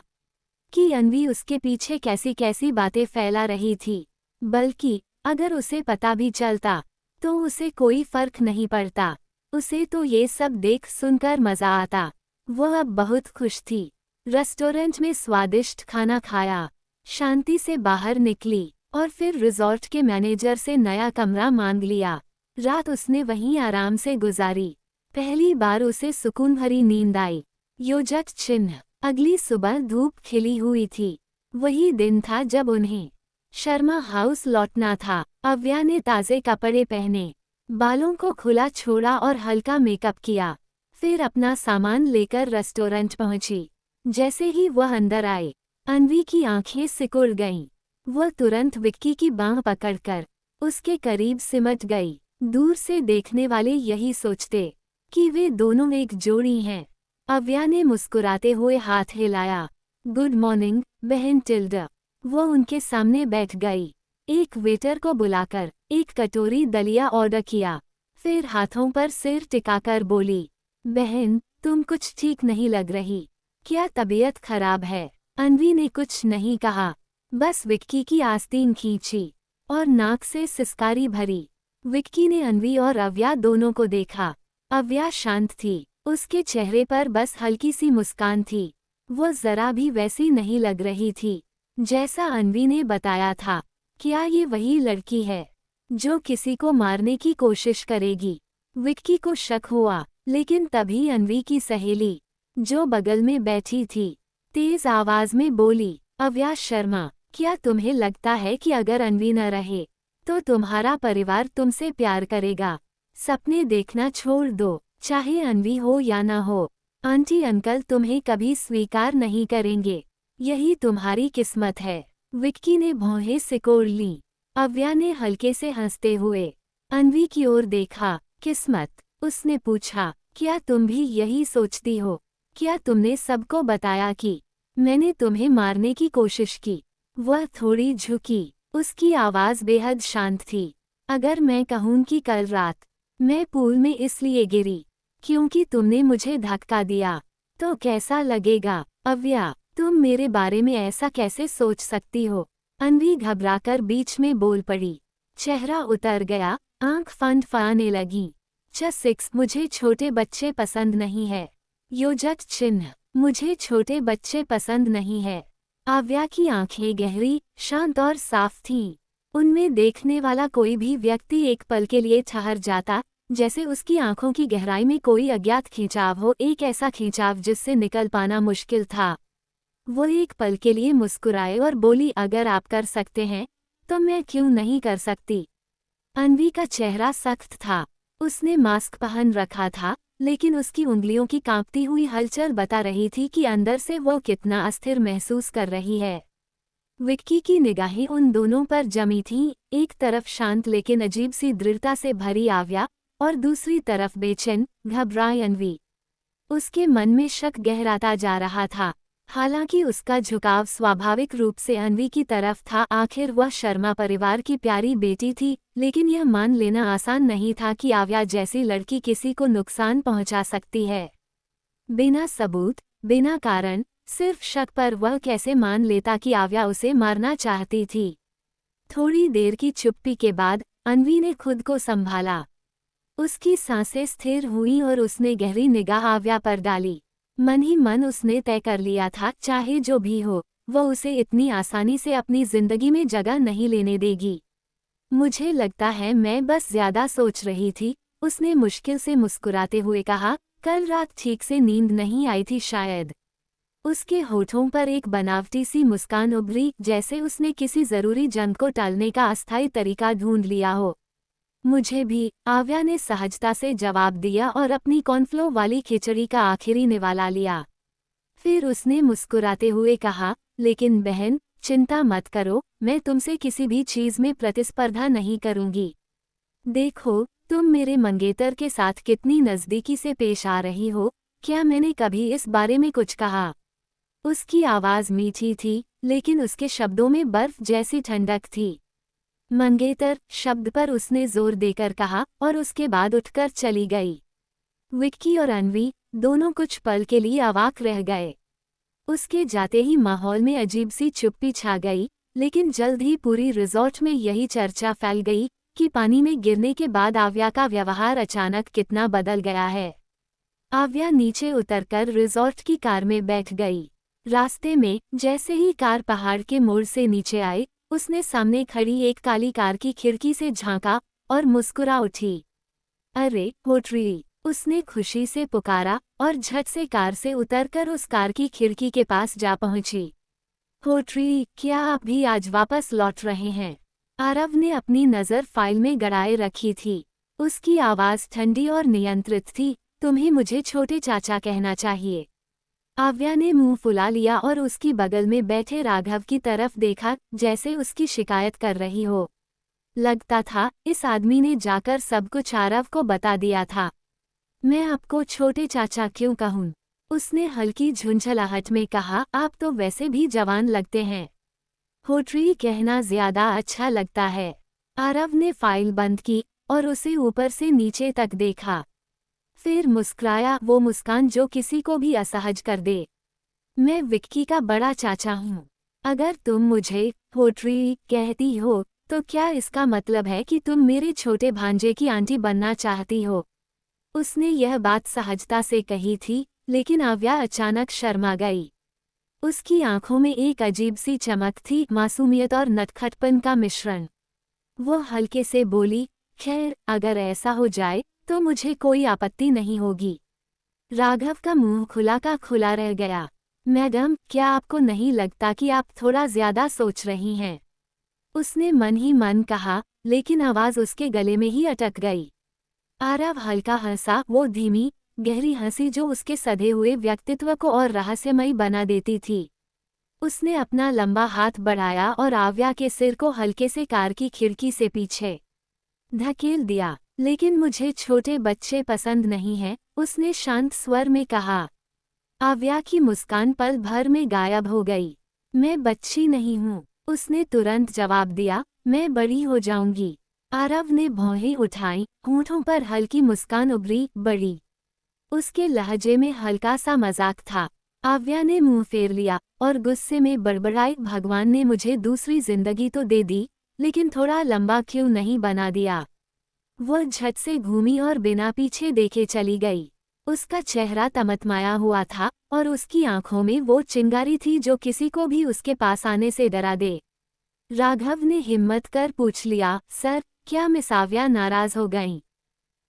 कि अनवी उसके पीछे कैसी कैसी बातें फैला रही थी। बल्कि अगर उसे पता भी चलता तो उसे कोई फर्क नहीं पड़ता। उसे तो ये सब देख सुनकर मजा आता। वह अब बहुत खुश थी। रेस्टोरेंट में स्वादिष्ट खाना खाया, शांति से बाहर निकली और फिर रिजॉर्ट के मैनेजर से नया कमरा मांग लिया। रात उसने वहीं आराम से गुजारी। पहली बार उसे सुकून भरी नींद आई। योजक चिन्ह। अगली सुबह धूप खिली हुई थी। वही दिन था जब उन्हें शर्मा हाउस लौटना था। अव्या ने ताज़े कपड़े पहने, बालों को खुला छोड़ा और हल्का मेकअप किया। फिर अपना सामान लेकर रेस्टोरेंट पहुंची। जैसे ही वह अंदर आए, अनवी की आंखें सिकुड़ गईं। वह तुरंत विक्की की बांह पकड़कर उसके करीब सिमट गई। दूर से देखने वाले यही सोचते कि वे दोनों एक जोड़ी हैं। अव्या ने मुस्कुराते हुए हाथ हिलाया। गुड मॉर्निंग बहन टिल्डा। वो उनके सामने बैठ गई। एक वेटर को बुलाकर एक कटोरी दलिया ऑर्डर किया। फिर हाथों पर सिर टिकाकर बोली, बहन, तुम कुछ ठीक नहीं लग रही। क्या तबीयत खराब है? अनवी ने कुछ नहीं कहा, बस विक्की की आस्तीन खींची और नाक से सिसकारी भरी। विक्की ने अनवी और अव्या दोनों को देखा। अव्या शांत थी, उसके चेहरे पर बस हल्की सी मुस्कान थी। वो जरा भी वैसी नहीं लग रही थी जैसा अनवी ने बताया था। क्या ये वही लड़की है जो किसी को मारने की कोशिश करेगी। विक्की को शक हुआ, लेकिन तभी अनवी की सहेली, जो बगल में बैठी थी, तेज आवाज में बोली, अव्या शर्मा, क्या तुम्हें लगता है कि अगर अनवी न रहे तो तुम्हारा परिवार तुमसे प्यार करेगा? सपने देखना छोड़ दो, चाहे अनवी हो या न हो। आंटी अंकल तुम्हें कभी स्वीकार नहीं करेंगे। यही तुम्हारी किस्मत है। विक्की ने भौहें सिकोड़ ली। अव्या ने हल्के से हंसते हुए अनवी की ओर देखा। किस्मत? उसने पूछा, क्या तुम भी यही सोचती हो? क्या तुमने सबको बताया कि मैंने तुम्हें मारने की कोशिश की? वह थोड़ी झुकी। उसकी आवाज बेहद शांत थी। अगर मैं कहूं कि कल रात मैं पूल में इसलिए गिरी क्योंकि तुमने मुझे धक्का दिया, तो कैसा लगेगा? अव्या, तुम मेरे बारे में ऐसा कैसे सोच सकती हो? अनवी घबराकर बीच में बोल पड़ी। चेहरा उतर गया, आंख फंडफाने लगी। च6 मुझे छोटे बच्चे पसंद नहीं है। योजक चिन्ह, मुझे छोटे बच्चे पसंद नहीं है। आव्या की आंखें गहरी, शांत और साफ थीं। उनमें देखने वाला कोई भी व्यक्ति एक पल के लिए ठहर जाता, जैसे उसकी आंखों की गहराई में कोई अज्ञात खिंचाव हो, एक ऐसा खिंचाव जिससे निकल पाना मुश्किल था। वो एक पल के लिए मुस्कुराए और बोली, अगर आप कर सकते हैं तो मैं क्यों नहीं कर सकती? अनवी का चेहरा सख्त था। उसने मास्क पहन रखा था, लेकिन उसकी उंगलियों की कांपती हुई हलचल बता रही थी कि अंदर से वो कितना अस्थिर महसूस कर रही है। विक्की की निगाहें उन दोनों पर जमी थीं, एक तरफ शांत लेकिन अजीब सी दृढ़ता से भरी आव्या और दूसरी तरफ बेचैन, घबराई अनवी। उसके मन में शक गहराता जा रहा था। हालांकि उसका झुकाव स्वाभाविक रूप से अनवी की तरफ था। आखिर वह शर्मा परिवार की प्यारी बेटी थी, लेकिन यह मान लेना आसान नहीं था कि आव्या जैसी लड़की किसी को नुकसान पहुंचा सकती है। बिना सबूत, बिना कारण, सिर्फ शक पर वह कैसे मान लेता कि आव्या उसे मारना चाहती थी? थोड़ी देर की चुप्पी के बाद अनवी ने खुद को संभाला। उसकी सांसें स्थिर हुईं और उसने गहरी निगाह आव्या पर डाली। मन ही मन उसने तय कर लिया था, चाहे जो भी हो, वह उसे इतनी आसानी से अपनी जिंदगी में जगह नहीं लेने देगी। मुझे लगता है मैं बस ज्यादा सोच रही थी, उसने मुश्किल से मुस्कुराते हुए कहा। कल रात ठीक से नींद नहीं आई थी शायद। उसके होठों पर एक बनावटी सी मुस्कान उभरी, जैसे उसने किसी जरूरी जंग को टालने का अस्थायी तरीका ढूंढ लिया हो। मुझे भी, आव्या ने सहजता से जवाब दिया और अपनी कॉर्नफ्लो वाली खिचड़ी का आखिरी निवाला लिया। फिर उसने मुस्कुराते हुए कहा, लेकिन बहन, चिंता मत करो, मैं तुमसे किसी भी चीज में प्रतिस्पर्धा नहीं करूंगी। देखो, तुम मेरे मंगेतर के साथ कितनी नज़दीकी से पेश आ रही हो, क्या मैंने कभी इस बारे में कुछ कहा? उसकी आवाज़ मीठी थी, लेकिन उसके शब्दों में बर्फ जैसी ठंडक थी। मंगेतर शब्द पर उसने जोर देकर कहा और उसके बाद उठकर चली गई। विक्की और अनवी दोनों कुछ पल के लिए अवाक रह गए। उसके जाते ही माहौल में अजीब सी चुप्पी छा गई, लेकिन जल्द ही पूरी रिजॉर्ट में यही चर्चा फैल गई कि पानी में गिरने के बाद आव्या का व्यवहार अचानक कितना बदल गया है। आव्या नीचे उतरकर रिजॉर्ट की कार में बैठ गई। रास्ते में जैसे ही कार पहाड़ के मोड़ से नीचे आई, उसने सामने खड़ी एक काली कार की खिड़की से झांका और मुस्कुरा उठी। अरे होटरी, उसने खुशी से पुकारा और झट से कार से उतरकर उस कार की खिड़की के पास जा पहुंची। होटरी, क्या आप भी आज वापस लौट रहे हैं? आरव ने अपनी नज़र फाइल में गड़ाए रखी थी। उसकी आवाज़ ठंडी और नियंत्रित थी। तुम्हें मुझे छोटे चाचा कहना चाहिए। आव्या ने मुंह फुला लिया और उसकी बगल में बैठे राघव की तरफ देखा, जैसे उसकी शिकायत कर रही हो। लगता था इस आदमी ने जाकर सब कुछ आरव को बता दिया था। मैं आपको छोटे चाचा क्यों कहूँ? उसने हल्की झुंझलाहट में कहा, आप तो वैसे भी जवान लगते हैं। होटरी कहना ज्यादा अच्छा लगता है। आरव ने फाइल बंद की और उसे ऊपर से नीचे तक देखा। फिर मुस्कुराया, वो मुस्कान जो किसी को भी असहज कर दे। मैं विक्की का बड़ा चाचा हूँ। अगर तुम मुझे होटरी कहती हो, तो क्या इसका मतलब है कि तुम मेरे छोटे भांजे की आंटी बनना चाहती हो? उसने यह बात सहजता से कही थी, लेकिन आव्या अचानक शर्मा गई। उसकी आंखों में एक अजीब सी चमक थी, मासूमियत और नटखटपन का मिश्रण। वो हल्के से बोली, खैर अगर ऐसा हो जाए तो मुझे कोई आपत्ति नहीं होगी। राघव का मुंह खुला का खुला रह गया। मैडम, क्या आपको नहीं लगता कि आप थोड़ा ज्यादा सोच रही हैं? उसने मन ही मन कहा, लेकिन आवाज उसके गले में ही अटक गई। आरव हल्का हंसा, वो धीमी गहरी हंसी जो उसके सधे हुए व्यक्तित्व को और रहस्यमयी बना देती थी। उसने अपना लंबा हाथ बढ़ाया और आव्या के सिर को हल्के से कार की खिड़की से पीछे धकेल दिया। लेकिन मुझे छोटे बच्चे पसंद नहीं हैं, उसने शांत स्वर में कहा। आव्या की मुस्कान पल भर में गायब हो गई। मैं बच्ची नहीं हूँ, उसने तुरंत जवाब दिया, मैं बड़ी हो जाऊंगी। आरव ने भौहें उठाई, होठों पर हल्की मुस्कान उभरी, बड़ी। उसके लहजे में हल्का सा मजाक था। आव्या ने मुंह फेर लिया और गुस्से में बड़बड़ाई, भगवान ने मुझे दूसरी जिंदगी तो दे दी, लेकिन थोड़ा लंबा क्यों नहीं बना दिया। वह झट से घूमी और बिना पीछे देखे चली गई। उसका चेहरा तमतमाया हुआ था और उसकी आंखों में वो चिंगारी थी जो किसी को भी उसके पास आने से डरा दे। राघव ने हिम्मत कर पूछ लिया, सर, क्या मिस आव्या नाराज हो गईं?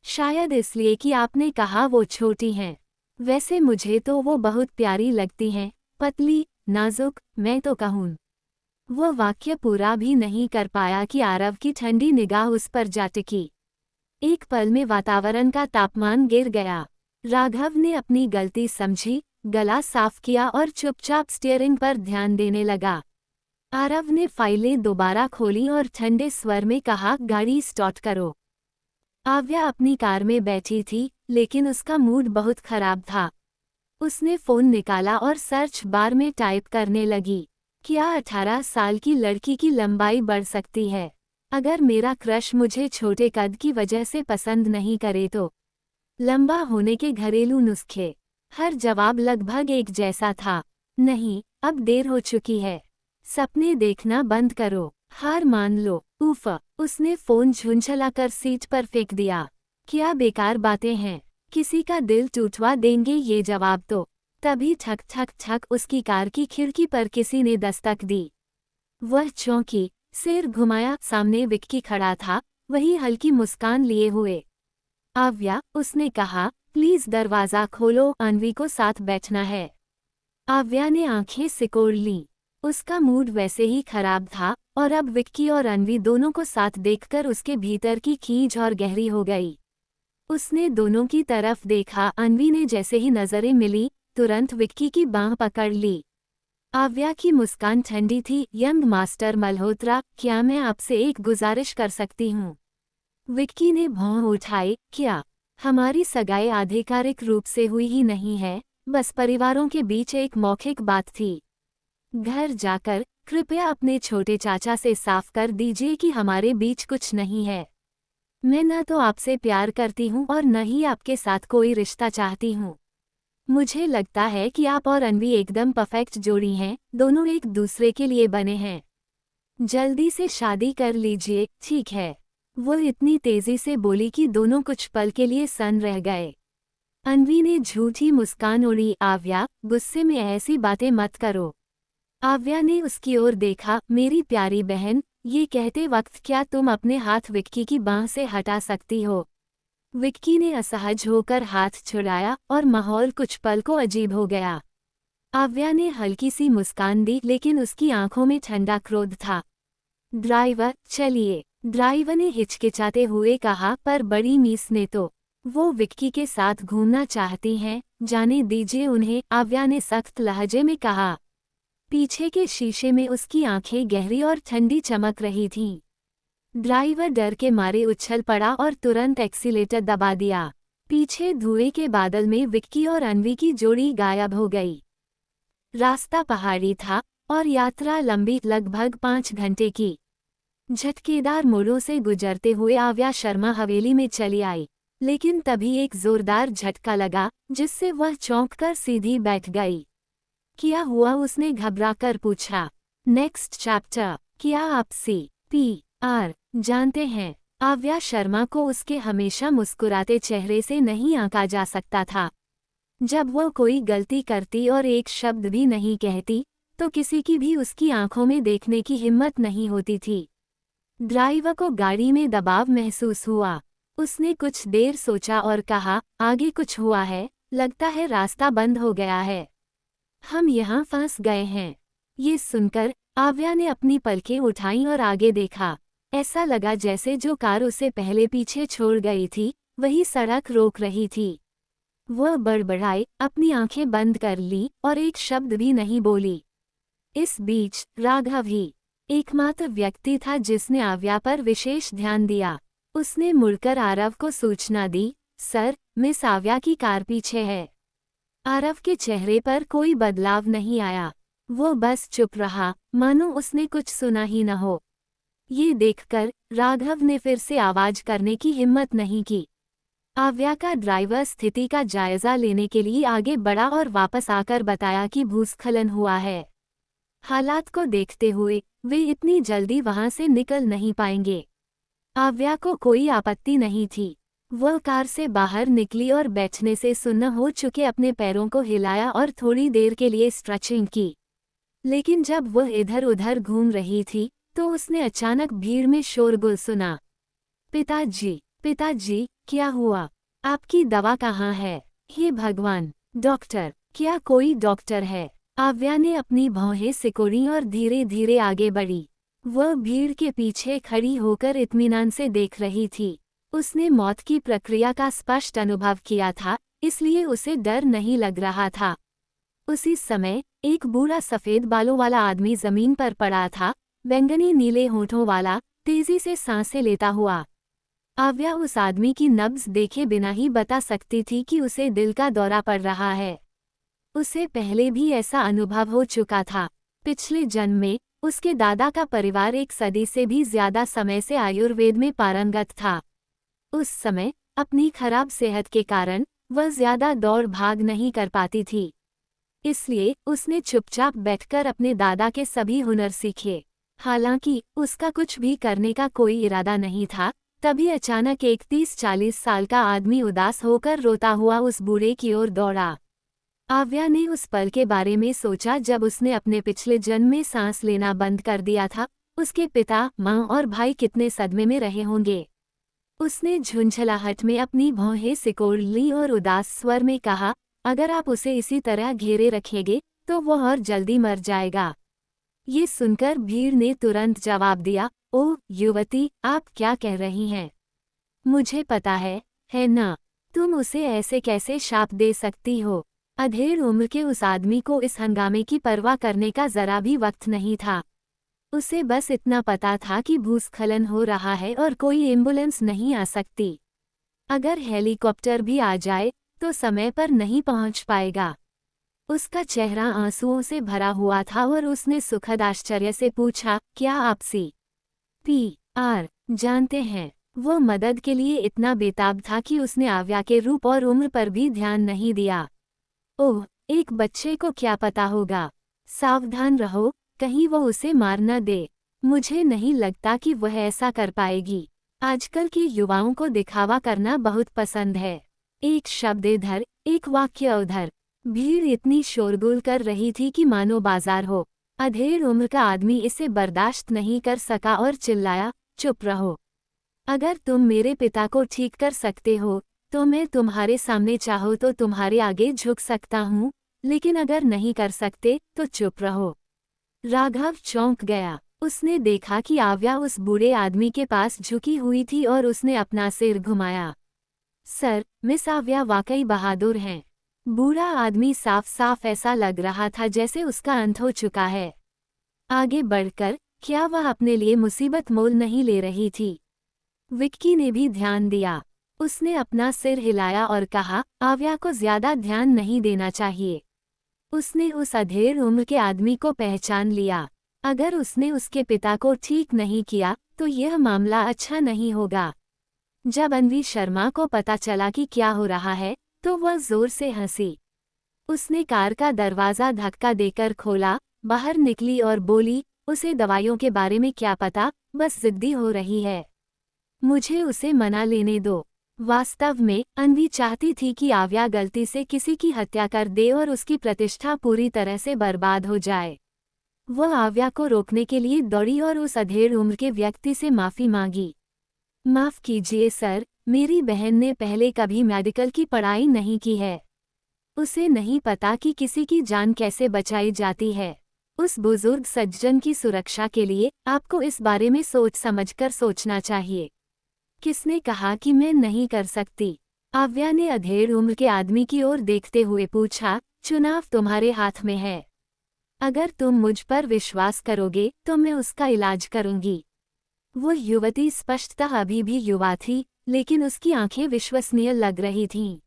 शायद इसलिए कि आपने कहा वो छोटी हैं। वैसे मुझे तो वो बहुत प्यारी लगती हैं, पतली, नाजुक, मैं तो कहूँ। वो वाक्य पूरा भी नहीं कर पाया कि आरव की ठंडी निगाह उस पर जा टिकी। एक पल में वातावरण का तापमान गिर गया। राघव ने अपनी गलती समझी, गला साफ किया और चुपचाप स्टीयरिंग पर ध्यान देने लगा। आरव ने फाइलें दोबारा खोली और ठंडे स्वर में कहा, गाड़ी स्टार्ट करो। आव्या अपनी कार में बैठी थी, लेकिन उसका मूड बहुत खराब था। उसने फोन निकाला और सर्च बार में टाइप करने लगी, क्या 18 साल की लड़की की लंबाई बढ़ सकती है? अगर मेरा क्रश मुझे छोटे कद की वजह से पसंद नहीं करे तो? लंबा होने के घरेलू नुस्खे। हर जवाब लगभग एक जैसा था, नहीं, अब देर हो चुकी है। सपने देखना बंद करो, हार मान लो। उफ, उसने फोन झुंझलाकर सीट पर फेंक दिया। क्या बेकार बातें हैं, किसी का दिल टूटवा देंगे ये जवाब तो। तभी ठक ठक ठक उसकी कार की खिड़की पर किसी ने दस्तक दी। वह चौंकी, सिर घुमाया, सामने विक्की खड़ा था, वही हल्की मुस्कान लिए हुए। आव्या, उसने कहा, प्लीज दरवाजा खोलो, अन्वी को साथ बैठना है। आव्या ने आंखें सिकोड़ लीं। उसका मूड वैसे ही खराब था और अब विक्की और अन्वी दोनों को साथ देखकर उसके भीतर की खींच और गहरी हो गई। उसने दोनों की तरफ देखा। अन्वी ने जैसे ही नजरें मिली, तुरंत विक्की की बांह पकड़ ली। आव्या की मुस्कान ठंडी थी। यंग मास्टर मल्होत्रा, क्या मैं आपसे एक गुजारिश कर सकती हूँ? विक्की ने भौं उठाई, क्या? हमारी सगाई आधिकारिक रूप से हुई ही नहीं है, बस परिवारों के बीच एक मौखिक बात थी। घर जाकर कृपया अपने छोटे चाचा से साफ कर दीजिए कि हमारे बीच कुछ नहीं है। मैं न तो आपसे प्यार करती हूँ और न ही आपके साथ कोई रिश्ता चाहती हूँ। मुझे लगता है कि आप और अन्वी एकदम परफेक्ट जोड़ी हैं, दोनों एक दूसरे के लिए बने हैं। जल्दी से शादी कर लीजिए, ठीक है? वो इतनी तेजी से बोली कि दोनों कुछ पल के लिए सन्न रह गए। अन्वी ने झूठी मुस्कान उड़ी, आव्या, गुस्से में ऐसी बातें मत करो। आव्या ने उसकी ओर देखा, मेरी प्यारी बहन, ये कहते वक्त क्या तुम अपने हाथ विक्की की बांह से हटा सकती हो? विक्की ने असहज होकर हाथ छुड़ाया और माहौल कुछ पल को अजीब हो गया। आव्या ने हल्की सी मुस्कान दी, लेकिन उसकी आंखों में ठंडा क्रोध था। ड्राइवर, चलिए, ड्राइवर ने हिचकिचाते हुए कहा, पर बड़ी मीस ने तो वो विक्की के साथ घूमना चाहती हैं, जाने दीजिए उन्हें, आव्या ने सख्त लहजे में कहा। पीछे के शीशे में उसकी आंखें गहरी और ठंडी चमक रही थीं। ड्राइवर डर के मारे उछल पड़ा और तुरंत एक्सीलेटर दबा दिया। पीछे धुएं के बादल में विक्की और अन्वी की जोड़ी गायब हो गई। रास्ता पहाड़ी था और यात्रा लंबी, लगभग 5 घंटे की। झटकेदार मोड़ों से गुजरते हुए आव्या शर्मा हवेली में चली आई, लेकिन तभी एक जोरदार झटका लगा, जिससे वह चौंककर सीधी बैठ गई। क्या हुआ? उसने घबराकर पूछा। Next chapter. क्या आप CPR जानते हैं? आव्या शर्मा को उसके हमेशा मुस्कुराते चेहरे से नहीं आंका जा सकता था। जब वह कोई गलती करती और एक शब्द भी नहीं कहती, तो किसी की भी उसकी आंखों में देखने की हिम्मत नहीं होती थी। ड्राइवर को गाड़ी में दबाव महसूस हुआ। उसने कुछ देर सोचा और कहा, आगे कुछ हुआ है, लगता है रास्ता बंद हो गया है। हम यहाँ फंस गए हैं। ये सुनकर आव्या ने अपनी पलकें उठाईं और आगे देखा। ऐसा लगा जैसे जो कार उसे पहले पीछे छोड़ गई थी, वही सड़क रोक रही थी। वह बड़बड़ाई, अपनी आंखें बंद कर ली और एक शब्द भी नहीं बोली। इस बीच राघव ही एकमात्र व्यक्ति था जिसने आव्या पर विशेष ध्यान दिया। उसने मुड़कर आरव को सूचना दी, सर, मिस आव्या की कार पीछे है। आरव के चेहरे पर कोई बदलाव नहीं आया। वो बस चुप रहा, मानो उसने कुछ सुना ही न हो। ये देखकर राघव ने फिर से आवाज करने की हिम्मत नहीं की। आव्या का ड्राइवर स्थिति का जायजा लेने के लिए आगे बढ़ा और वापस आकर बताया कि भूस्खलन हुआ है। हालात को देखते हुए वे इतनी जल्दी वहां से निकल नहीं पाएंगे। आव्या को कोई आपत्ति नहीं थी। वह कार से बाहर निकली और बैठने से सुन्न हो चुके अपने पैरों को हिलाया और थोड़ी देर के लिए स्ट्रेचिंग की। लेकिन जब वह इधर उधर घूम रही थी तो उसने अचानक भीड़ में शोरगुल सुना। पिताजी, पिताजी, क्या हुआ? आपकी दवा कहाँ है? हे भगवान, डॉक्टर, क्या कोई डॉक्टर है? आव्या ने अपनी भौहें सिकोड़ी और धीरे धीरे आगे बढ़ी। वह भीड़ के पीछे खड़ी होकर इत्मीनान से देख रही थी। उसने मौत की प्रक्रिया का स्पष्ट अनुभव किया था, इसलिए उसे डर नहीं लग रहा था। उसी समय एक बूढ़ा सफेद बालों वाला आदमी जमीन पर पड़ा था, बैंगनी नीले होठों वाला, तेजी से सांसें लेता हुआ। आव्या उस आदमी की नब्ज देखे बिना ही बता सकती थी कि उसे दिल का दौरा पड़ रहा है। उसे पहले भी ऐसा अनुभव हो चुका था। पिछले जन्म में उसके दादा का परिवार एक सदी से भी ज्यादा समय से आयुर्वेद में पारंगत था। उस समय अपनी खराब सेहत के कारण वह ज्यादा दौड़ भाग नहीं कर पाती थी। इसलिए उसने चुपचाप बैठकर अपने दादा के सभी हुनर सीखे। हालांकि उसका कुछ भी करने का कोई इरादा नहीं था, तभी अचानक एक 30-40 साल का आदमी उदास होकर रोता हुआ उस बूढ़े की ओर दौड़ा। आव्या ने उस पल के बारे में सोचा जब उसने अपने पिछले जन्म में सांस लेना बंद कर दिया था। उसके पिता, माँ और भाई कितने सदमे में रहे होंगे। उसने झुंझलाहट में अपनी भौहें सिकोड़ ली और उदास स्वर में कहा, अगर आप उसे इसी तरह घेरे रखेंगे तो वह और जल्दी मर जाएगा। ये सुनकर भीड़ ने तुरंत जवाब दिया, ओह युवती, आप क्या कह रही हैं? मुझे पता है ना? तुम उसे ऐसे कैसे शाप दे सकती हो? अधेड़ उम्र के उस आदमी को इस हंगामे की परवाह करने का जरा भी वक्त नहीं था। उसे बस इतना पता था कि भूस्खलन हो रहा है और कोई एम्बुलेंस नहीं आ सकती। अगर हेलीकॉप्टर भी आ जाए तो समय पर नहीं पहुंच पाएगा। उसका चेहरा आंसुओं से भरा हुआ था और उसने सुखद आश्चर्य से पूछा, क्या आप CPR जानते हैं? वो मदद के लिए इतना बेताब था कि उसने आव्या के रूप और उम्र पर भी ध्यान नहीं दिया। ओह, एक बच्चे को क्या पता होगा? सावधान रहो, कहीं वो उसे मार न दे। मुझे नहीं लगता कि वह ऐसा कर पाएगी। आजकल के युवाओं को दिखावा करना बहुत पसंद है। एक शब्द इधर, एक वाक्य उधर। भीड़ इतनी शोरगुल कर रही थी कि मानो बाजार हो। अधेड़ उम्र का आदमी इसे बर्दाश्त नहीं कर सका और चिल्लाया, चुप रहो। अगर तुम मेरे पिता को ठीक कर सकते हो तो मैं तुम्हारे सामने चाहो तो तुम्हारे आगे झुक सकता हूँ, लेकिन अगर नहीं कर सकते तो चुप रहो। राघव चौंक गया। उसने देखा कि आव्या उस बूढ़े आदमी के पास झुकी हुई थी और उसने अपना सिर घुमाया। सर, मिस आव्या वाकई बहादुर हैं। बूढ़ा आदमी साफ साफ ऐसा लग रहा था जैसे उसका अंत हो चुका है। आगे बढ़कर क्या वह अपने लिए मुसीबत मोल नहीं ले रही थी? विक्की ने भी ध्यान दिया। उसने अपना सिर हिलाया और कहा, आव्या को ज्यादा ध्यान नहीं देना चाहिए। उसने उस अधेड़ उम्र के आदमी को पहचान लिया। अगर उसने उसके पिता को ठीक नहीं किया तो यह मामला अच्छा नहीं होगा। जब अन्वी शर्मा को पता चला कि क्या हो रहा है तो वह जोर से हंसी। उसने कार का दरवाज़ा धक्का देकर खोला, बाहर निकली और बोली, उसे दवाइयों के बारे में क्या पता, बस जिद्दी हो रही है। मुझे उसे मना लेने दो। वास्तव में अन्वी चाहती थी कि आव्या गलती से किसी की हत्या कर दे और उसकी प्रतिष्ठा पूरी तरह से बर्बाद हो जाए। वह आव्या को रोकने के लिए दौड़ी और उस अधेड़ उम्र के व्यक्ति से माफ़ी मांगी। माफ़ कीजिए सर, मेरी बहन ने पहले कभी मेडिकल की पढ़ाई नहीं की है। उसे नहीं पता कि किसी की जान कैसे बचाई जाती है। उस बुजुर्ग सज्जन की सुरक्षा के लिए आपको इस बारे में सोच समझकर सोचना चाहिए। किसने कहा कि मैं नहीं कर सकती? आव्या ने अधेड़ उम्र के आदमी की ओर देखते हुए पूछा, चुनाव तुम्हारे हाथ में है। अगर तुम मुझ पर विश्वास करोगे तो मैं उसका इलाज करूंगी। वो युवती स्पष्टतः अभी भी युवा थी, लेकिन उसकी आंखें विश्वसनीय लग रही थीं।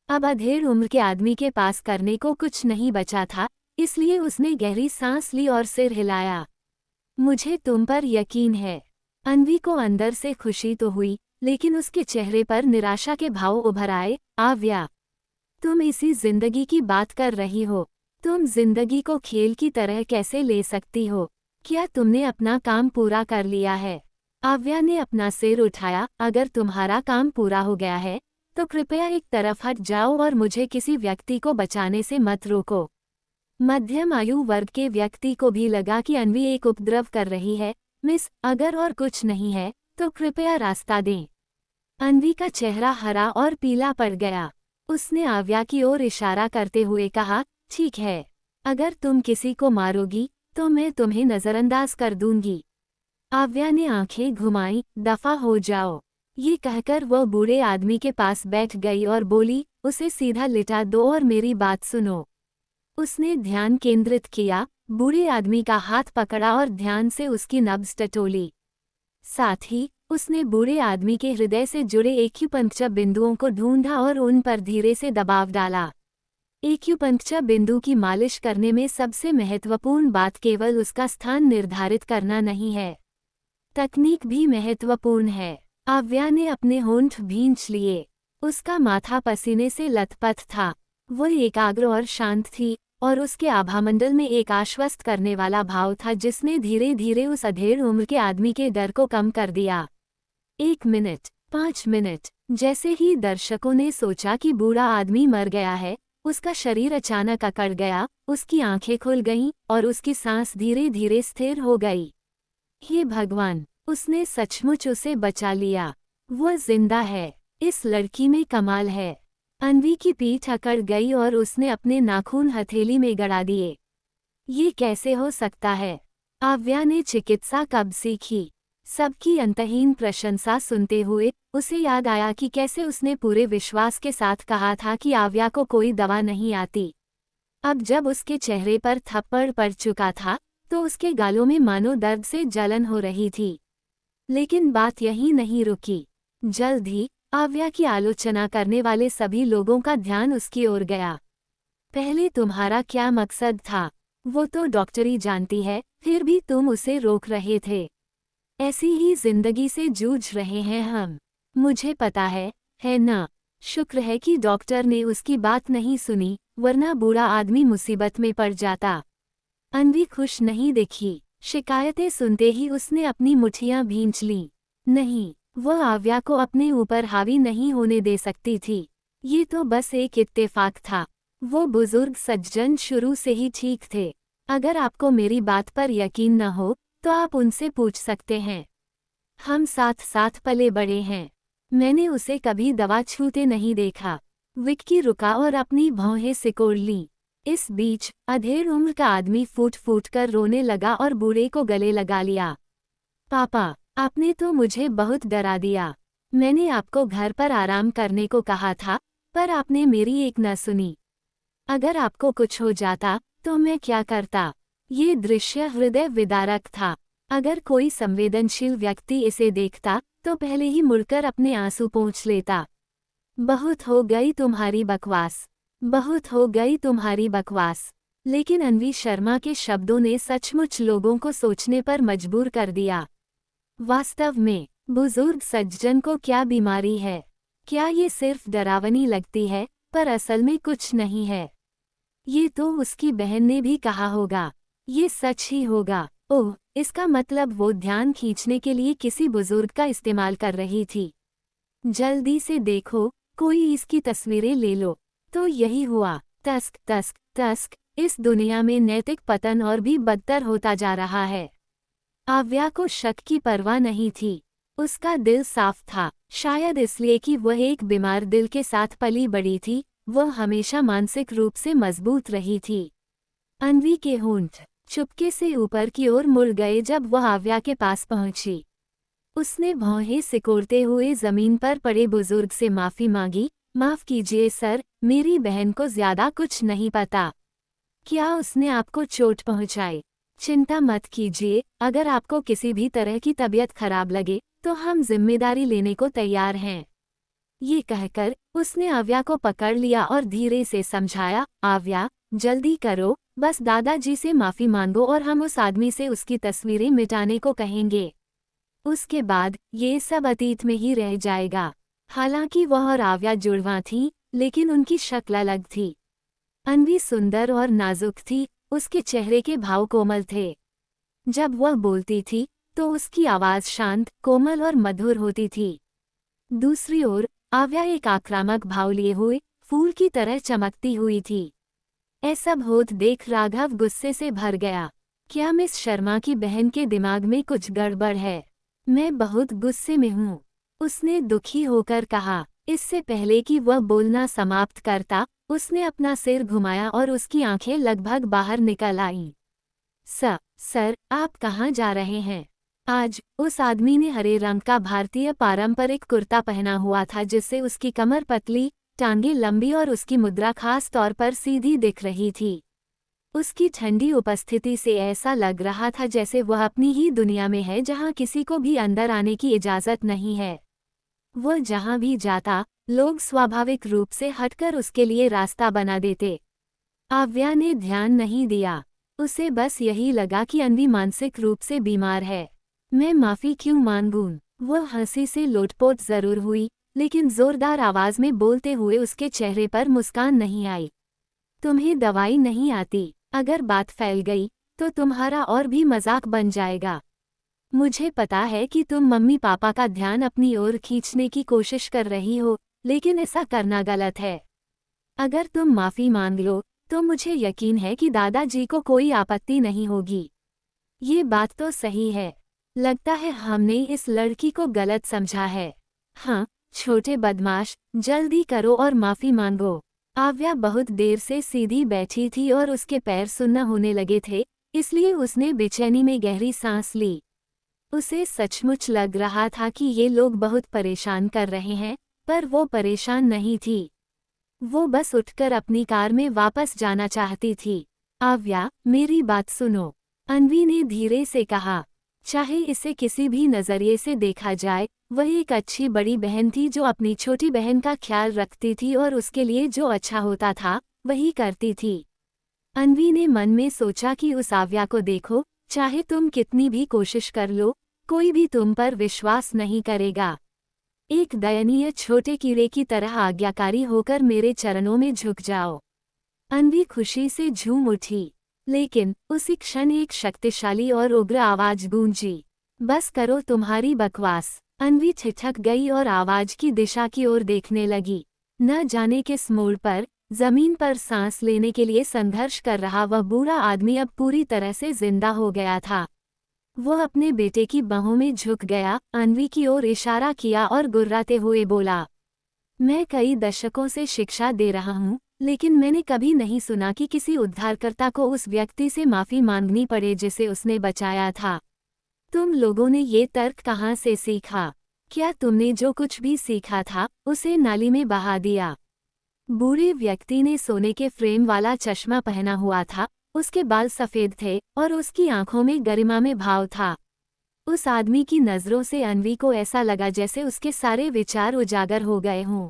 अब अधेड़ उम्र के आदमी के पास करने को कुछ नहीं बचा था, इसलिए उसने गहरी सांस ली और सिर हिलाया। मुझे तुम पर यकीन है। अन्वी को अंदर से खुशी तो हुई, लेकिन उसके चेहरे पर निराशा के भाव उभर आए। आव्या, तुम इसी जिंदगी की बात कर रही हो। तुम जिंदगी को खेल की तरह कैसे ले सकती हो? क्या तुमने अपना काम पूरा कर लिया है? आव्या ने अपना सिर उठाया। अगर तुम्हारा काम पूरा हो गया है तो कृपया एक तरफ हट जाओ और मुझे किसी व्यक्ति को बचाने से मत रोको। मध्यम आयु वर्ग के व्यक्ति को भी लगा कि अन्वी एक उपद्रव कर रही है। मिस, अगर और कुछ नहीं है तो कृपया रास्ता दें। अन्वी का चेहरा हरा और पीला पड़ गया। उसने आव्या की ओर इशारा करते हुए कहा, ठीक है, अगर तुम किसी को मारोगी तो मैं तुम्हें नज़रअंदाज कर दूंगी। आव्या ने आंखें घुमाई। दफा हो जाओ। ये कहकर वह बूढ़े आदमी के पास बैठ गई और बोली, उसे सीधा लिटा दो और मेरी बात सुनो। उसने ध्यान केंद्रित किया, बूढ़े आदमी का हाथ पकड़ा और ध्यान से उसकी नब्ज टटोली। साथ ही उसने बूढ़े आदमी के हृदय से जुड़े एक्यूपंक्चर बिंदुओं को ढूंढा और उन पर धीरे से दबाव डाला। एक्यूपंक्चर बिंदु की मालिश करने में सबसे महत्वपूर्ण बात केवल उसका स्थान निर्धारित करना नहीं है, तकनीक भी महत्वपूर्ण है। आव्या ने अपने होंठ भींच लिए। उसका माथा पसीने से लथपथ था। वह एकाग्र और शांत थी, और उसके आभामंडल में एक आश्वस्त करने वाला भाव था जिसने धीरे धीरे उस अधेड़ उम्र के आदमी के डर को कम कर दिया। 1 मिनट, 5 मिनट। जैसे ही दर्शकों ने सोचा कि बूढ़ा आदमी मर गया है, उसका शरीर अचानक अकड़ गया, उसकी आंखें खुल गईं और उसकी सांस धीरे धीरे स्थिर हो गई। हे भगवान, उसने सचमुच उसे बचा लिया। वह जिंदा है। इस लड़की में कमाल है। अन्वी की पीठ अकड़ गई और उसने अपने नाखून हथेली में गड़ा दिए। ये कैसे हो सकता है? आव्या ने चिकित्सा कब सीखी? सबकी अंतहीन प्रशंसा सुनते हुए उसे याद आया कि कैसे उसने पूरे विश्वास के साथ कहा था कि आव्या को कोई दवा नहीं आती। अब जब उसके चेहरे पर थप्पड़ पड़ चुका था तो उसके गालों में मानो दर्द से जलन हो रही थी। लेकिन बात यहीं नहीं रुकी। जल्द ही आव्या की आलोचना करने वाले सभी लोगों का ध्यान उसकी ओर गया। पहले तुम्हारा क्या मकसद था? वो तो डॉक्टरी जानती है, फिर भी तुम उसे रोक रहे थे। ऐसी ही जिंदगी से जूझ रहे हैं हम। मुझे पता है ना? शुक्र है कि डॉक्टर ने उसकी बात नहीं सुनी, वरना बूढ़ा आदमी मुसीबत में पड़ जाता। अन्वी खुश नहीं दिखी। शिकायतें सुनते ही उसने अपनी मुट्ठियां भींच लीं। नहीं, वह आव्या को अपने ऊपर हावी नहीं होने दे सकती थी। ये तो बस एक इत्तेफाक था। वो बुजुर्ग सज्जन शुरू से ही ठीक थे। अगर आपको मेरी बात पर यकीन न हो तो आप उनसे पूछ सकते हैं। हम साथ साथ पले बड़े हैं। मैंने उसे कभी दवा छूते नहीं देखा। विक्की रुका और अपनी भौहें सिकोड़ लीं। इस बीच अधेड़ उम्र का आदमी फूट फूट कर रोने लगा और बूढ़े को गले लगा लिया। पापा, आपने तो मुझे बहुत डरा दिया। मैंने आपको घर पर आराम करने को कहा था, पर आपने मेरी एक न सुनी। अगर आपको कुछ हो जाता तो मैं क्या करता? ये दृश्य हृदय विदारक था। अगर कोई संवेदनशील व्यक्ति इसे देखता तो पहले ही मुड़कर अपने आंसू पोंछ लेता। बहुत हो गई तुम्हारी बकवास। बहुत हो गई तुम्हारी बकवास। लेकिन अन्वी शर्मा के शब्दों ने सचमुच लोगों को सोचने पर मजबूर कर दिया। वास्तव में बुजुर्ग सज्जन को क्या बीमारी है? क्या ये सिर्फ डरावनी लगती है, पर असल में कुछ नहीं है? ये तो उसकी बहन ने भी कहा होगा। ये सच ही होगा। ओह, इसका मतलब वो ध्यान खींचने के लिए किसी बुजुर्ग का इस्तेमाल कर रही थी। जल्दी से देखो, कोई इसकी तस्वीरें ले लो। तो यही हुआ। तस्क तस्क तस्क। इस दुनिया में नैतिक पतन और भी बदतर होता जा रहा है। आव्या को शक की परवाह नहीं थी। उसका दिल साफ था, शायद इसलिए कि वह एक बीमार दिल के साथ पली बड़ी थी। वह हमेशा मानसिक रूप से मजबूत रही थी। अन्वी के होंठ चुपके से ऊपर की ओर मुड़ गए जब वह आव्या के पास पहुंची। उसने भौहें सिकोड़ते हुए जमीन पर पड़े बुजुर्ग से माफी मांगी। माफ कीजिए सर, मेरी बहन को ज्यादा कुछ नहीं पता। क्या उसने आपको चोट पहुंचाई? चिंता मत कीजिए, अगर आपको किसी भी तरह की तबीयत खराब लगे तो हम जिम्मेदारी लेने को तैयार हैं। ये कहकर उसने आव्या को पकड़ लिया और धीरे से समझाया, आव्या, जल्दी करो, बस दादाजी से माफी मांगो और हम उस आदमी से उसकी तस्वीरें मिटाने को कहेंगे। उसके बाद ये सब अतीत में ही रह जाएगा। हालांकि वह और आव्या जुड़वां थी, लेकिन उनकी शक्ल अलग थी। अन्वी सुंदर और नाजुक थी, उसके चेहरे के भाव कोमल थे। जब वह बोलती थी तो उसकी आवाज शांत, कोमल और मधुर होती थी। दूसरी ओर आव्या एक आक्रामक भाव लिए हुए फूल की तरह चमकती हुई थी। ऐसा होत देख राघव गुस्से से भर गया। क्या मिस शर्मा की बहन के दिमाग में कुछ गड़बड़ है? मैं बहुत गुस्से में हूँ, उसने दुखी होकर कहा। इससे पहले कि वह बोलना समाप्त करता, उसने अपना सिर घुमाया और उसकी आंखें लगभग बाहर निकल आईं। सर, आप कहाँ जा रहे हैं? आज उस आदमी ने हरे रंग का भारतीय पारंपरिक कुर्ता पहना हुआ था जिससे उसकी कमर पतली, टांगें लंबी और उसकी मुद्रा खास तौर पर सीधी दिख रही थी। उसकी ठंडी उपस्थिति से ऐसा लग रहा था जैसे वह अपनी ही दुनिया में है जहाँ किसी को भी अंदर आने की इजाज़त नहीं है। वह जहाँ भी जाता, लोग स्वाभाविक रूप से हटकर उसके लिए रास्ता बना देते। आव्या ने ध्यान नहीं दिया। उसे बस यही लगा कि अन्वी मानसिक रूप से बीमार है। मैं माफ़ी क्यों मांगूं? वह हंसी से लोटपोट जरूर हुई, लेकिन जोरदार आवाज में बोलते हुए उसके चेहरे पर मुस्कान नहीं आई। तुम्हें दवाई नहीं आती, अगर बात फैल गई तो तुम्हारा और भी मजाक बन जाएगा। मुझे पता है कि तुम मम्मी पापा का ध्यान अपनी ओर खींचने की कोशिश कर रही हो, लेकिन ऐसा करना गलत है। अगर तुम माफ़ी मांग लो तो मुझे यकीन है कि दादाजी को कोई आपत्ति नहीं होगी। ये बात तो सही है। लगता है हमने इस लड़की को गलत समझा है। हाँ, छोटे बदमाश, जल्दी करो और माफ़ी मांगो। आव्या बहुत देर से सीधी बैठी थी और उसके पैर सुन्न होने लगे थे, इसलिए उसने बेचैनी में गहरी सांस ली। उसे सचमुच लग रहा था कि ये लोग बहुत परेशान कर रहे हैं, पर वो परेशान नहीं थी। वो बस उठकर अपनी कार में वापस जाना चाहती थी। आव्या, मेरी बात सुनो, अन्वी ने धीरे से कहा। चाहे इसे किसी भी नज़रिए से देखा जाए, वह एक अच्छी बड़ी बहन थी जो अपनी छोटी बहन का ख्याल रखती थी और उसके लिए जो अच्छा होता था वही करती थी। अन्वी ने मन में सोचा कि उस आव्या को देखो, चाहे तुम कितनी भी कोशिश कर लो, कोई भी तुम पर विश्वास नहीं करेगा। एक दयनीय छोटे कीड़े की तरह आज्ञाकारी होकर मेरे चरणों में झुक जाओ। अन्वी खुशी से झूम उठी, लेकिन उसी क्षण एक शक्तिशाली और उग्र आवाज गूंजी। बस करो तुम्हारी बकवास। अन्वी ठिठक गई और आवाज की दिशा की ओर देखने लगी। न जाने किस मोड़ पर, जमीन पर सांस लेने के लिए संघर्ष कर रहा वह बूढ़ा आदमी अब पूरी तरह से जिंदा हो गया था। वह अपने बेटे की बाहों में झुक गया, अन्वी की ओर इशारा किया और गुर्राते हुए बोला, मैं कई दशकों से शिक्षा दे रहा हूँ, लेकिन मैंने कभी नहीं सुना कि किसी उद्धारकर्ता को उस व्यक्ति से माफ़ी मांगनी पड़े जिसे उसने बचाया था। तुम लोगों ने ये तर्क कहाँ से सीखा? क्या तुमने जो कुछ भी सीखा था उसे नाली में बहा दिया? बूढ़े व्यक्ति ने सोने के फ्रेम वाला चश्मा पहना हुआ था, उसके बाल सफ़ेद थे और उसकी आंखों में गरिमा में भाव था। उस आदमी की नज़रों से अन्वी को ऐसा लगा जैसे उसके सारे विचार उजागर हो गए हों।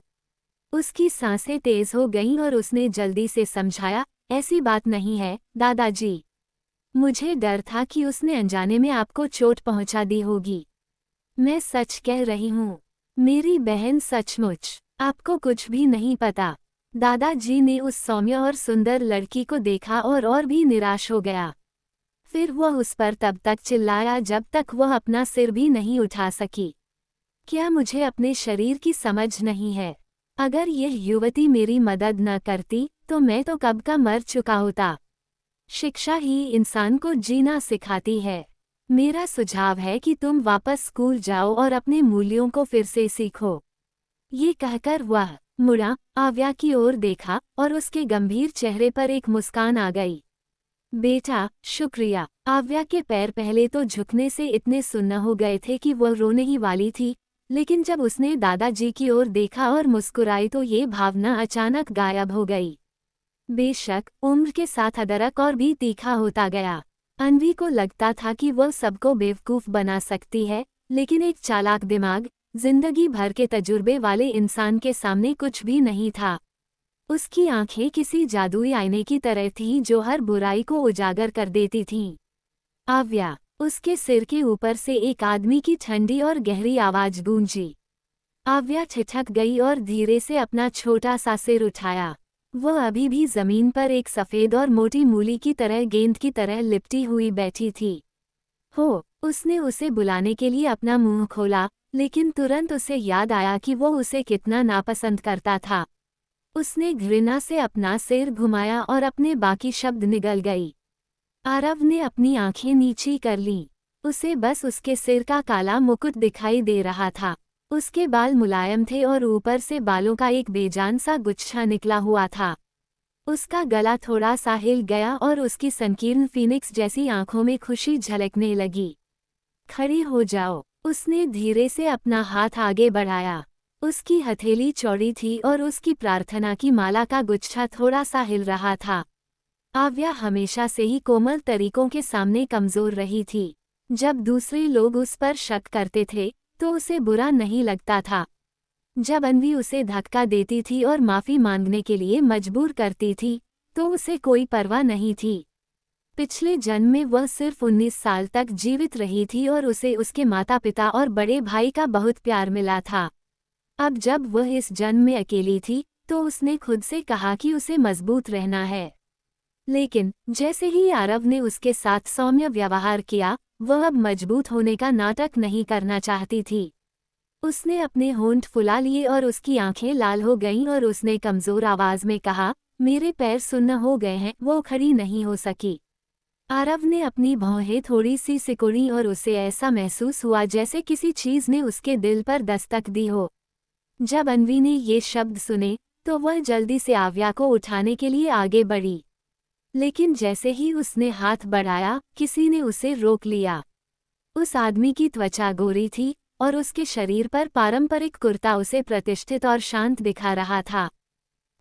उसकी सांसें तेज हो गईं और उसने जल्दी से समझाया, ऐसी बात नहीं है दादाजी। मुझे डर था कि उसने अनजाने में आपको चोट पहुंचा दी होगी। मैं सच कह रही हूँ, मेरी बहन सचमुच, आपको कुछ भी नहीं पता। दादाजी ने उस सौम्य और सुंदर लड़की को देखा और भी निराश हो गया। फिर वह उस पर तब तक चिल्लाया जब तक वह अपना सिर भी नहीं उठा सकी। क्या मुझे अपने शरीर की समझ नहीं है? अगर यह युवती मेरी मदद न करती तो मैं तो कब का मर चुका होता। शिक्षा ही इंसान को जीना सिखाती है। मेरा सुझाव है कि तुम वापस स्कूल जाओ और अपने मूल्यों को फिर से सीखो। ये कहकर वह मुड़ा, आव्या की ओर देखा और उसके गंभीर चेहरे पर एक मुस्कान आ गई। बेटा, शुक्रिया। आव्या के पैर पहले तो झुकने से इतने सुन्न हो गए थे कि वह रोने ही वाली थी, लेकिन जब उसने दादाजी की ओर देखा और मुस्कुराई तो ये भावना अचानक गायब हो गई। बेशक उम्र के साथ अदरक और भी तीखा होता गया। अन्वी को लगता था कि वह सबको बेवकूफ़ बना सकती है, लेकिन एक चालाक दिमाग, जिंदगी भर के तजुर्बे वाले इंसान के सामने कुछ भी नहीं था। उसकी आंखें किसी जादुई आईने की तरह थीं जो हर बुराई को उजागर कर देती थीं। आव्या, उसके सिर के ऊपर से एक आदमी की ठंडी और गहरी आवाज गूंजी। आव्या ठिठक गई और धीरे से अपना छोटा सा सिर उठाया। वह अभी भी जमीन पर एक सफेद और मोटी मूली की तरह गेंद की तरह लिपटी हुई बैठी थी। हो, उसने उसे बुलाने के लिए अपना मुंह खोला, लेकिन तुरंत उसे याद आया कि वो उसे कितना नापसंद करता था। उसने घृणा से अपना सिर घुमाया और अपने बाकी शब्द निगल गई। आरव ने अपनी आंखें नीची कर लीं। उसे बस उसके सिर का काला मुकुट दिखाई दे रहा था। उसके बाल मुलायम थे और ऊपर से बालों का एक बेजान सा गुच्छा निकला हुआ था। उसका गला थोड़ा सा हिल गया और उसकी संकीर्ण फीनिक्स जैसी आंखों में खुशी झलकने लगी। खड़ी हो जाओ, उसने धीरे से अपना हाथ आगे बढ़ाया। उसकी हथेली चौड़ी थी और उसकी प्रार्थना की माला का गुच्छा थोड़ा सा हिल रहा था। आव्या हमेशा से ही कोमल तरीकों के सामने कमजोर रही थी। जब दूसरे लोग उस पर शक करते थे तो उसे बुरा नहीं लगता था। जब अन्वी उसे धक्का देती थी और माफी मांगने के लिए मजबूर करती थी तो उसे कोई परवाह नहीं थी। पिछले जन्म में वह सिर्फ 19 साल तक जीवित रही थी और उसे उसके माता पिता और बड़े भाई का बहुत प्यार मिला था। अब जब वह इस जन्म में अकेली थी तो उसने खुद से कहा कि उसे मजबूत रहना है। लेकिन जैसे ही आरव ने उसके साथ सौम्य व्यवहार किया, वह अब मजबूत होने का नाटक नहीं करना चाहती थी। उसने अपने होंठ फुला लिए और उसकी आंखें लाल हो गईं और उसने कमजोर आवाज में कहा, मेरे पैर सुन्न हो गए हैं। वो खड़ी नहीं हो सकी। आरव ने अपनी भौहें थोड़ी सी सिकुड़ी और उसे ऐसा महसूस हुआ जैसे किसी चीज ने उसके दिल पर दस्तक दी हो। जब अन्वी ने ये शब्द सुने तो वह जल्दी से आव्या को उठाने के लिए आगे बढ़ी, लेकिन जैसे ही उसने हाथ बढ़ाया किसी ने उसे रोक लिया। उस आदमी की त्वचा गोरी थी और उसके शरीर पर पारंपरिक कुर्ता उसे प्रतिष्ठित और शांत दिखा रहा था।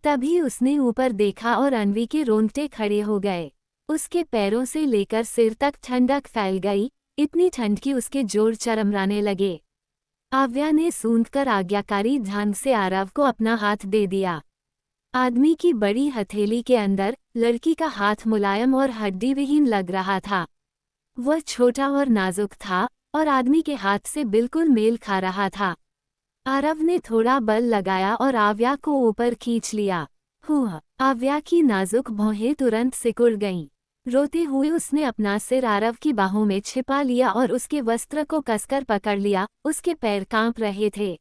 तभी उसने ऊपर देखा और अन्वी के रोंगटे खड़े हो गए। उसके पैरों से लेकर सिर तक ठंडक फैल गई, इतनी ठंड कि उसके जोड़ चरमराने लगे। आव्या ने सूंघकर आज्ञाकारी ढंग से आरव को अपना हाथ दे दिया। आदमी की बड़ी हथेली के अंदर लड़की का हाथ मुलायम और हड्डी विहीन लग रहा था। वह छोटा और नाजुक था और आदमी के हाथ से बिल्कुल मेल खा रहा था। आरव ने थोड़ा बल लगाया और आव्या को ऊपर खींच लिया। हुआ, आव्या की नाजुक भौहें तुरंत सिकुड़ गईं। रोते हुए उसने अपना सिर आरव की बाहों में छिपा लिया और उसके वस्त्र को कसकर पकड़ लिया। उसके पैर कांप रहे थे।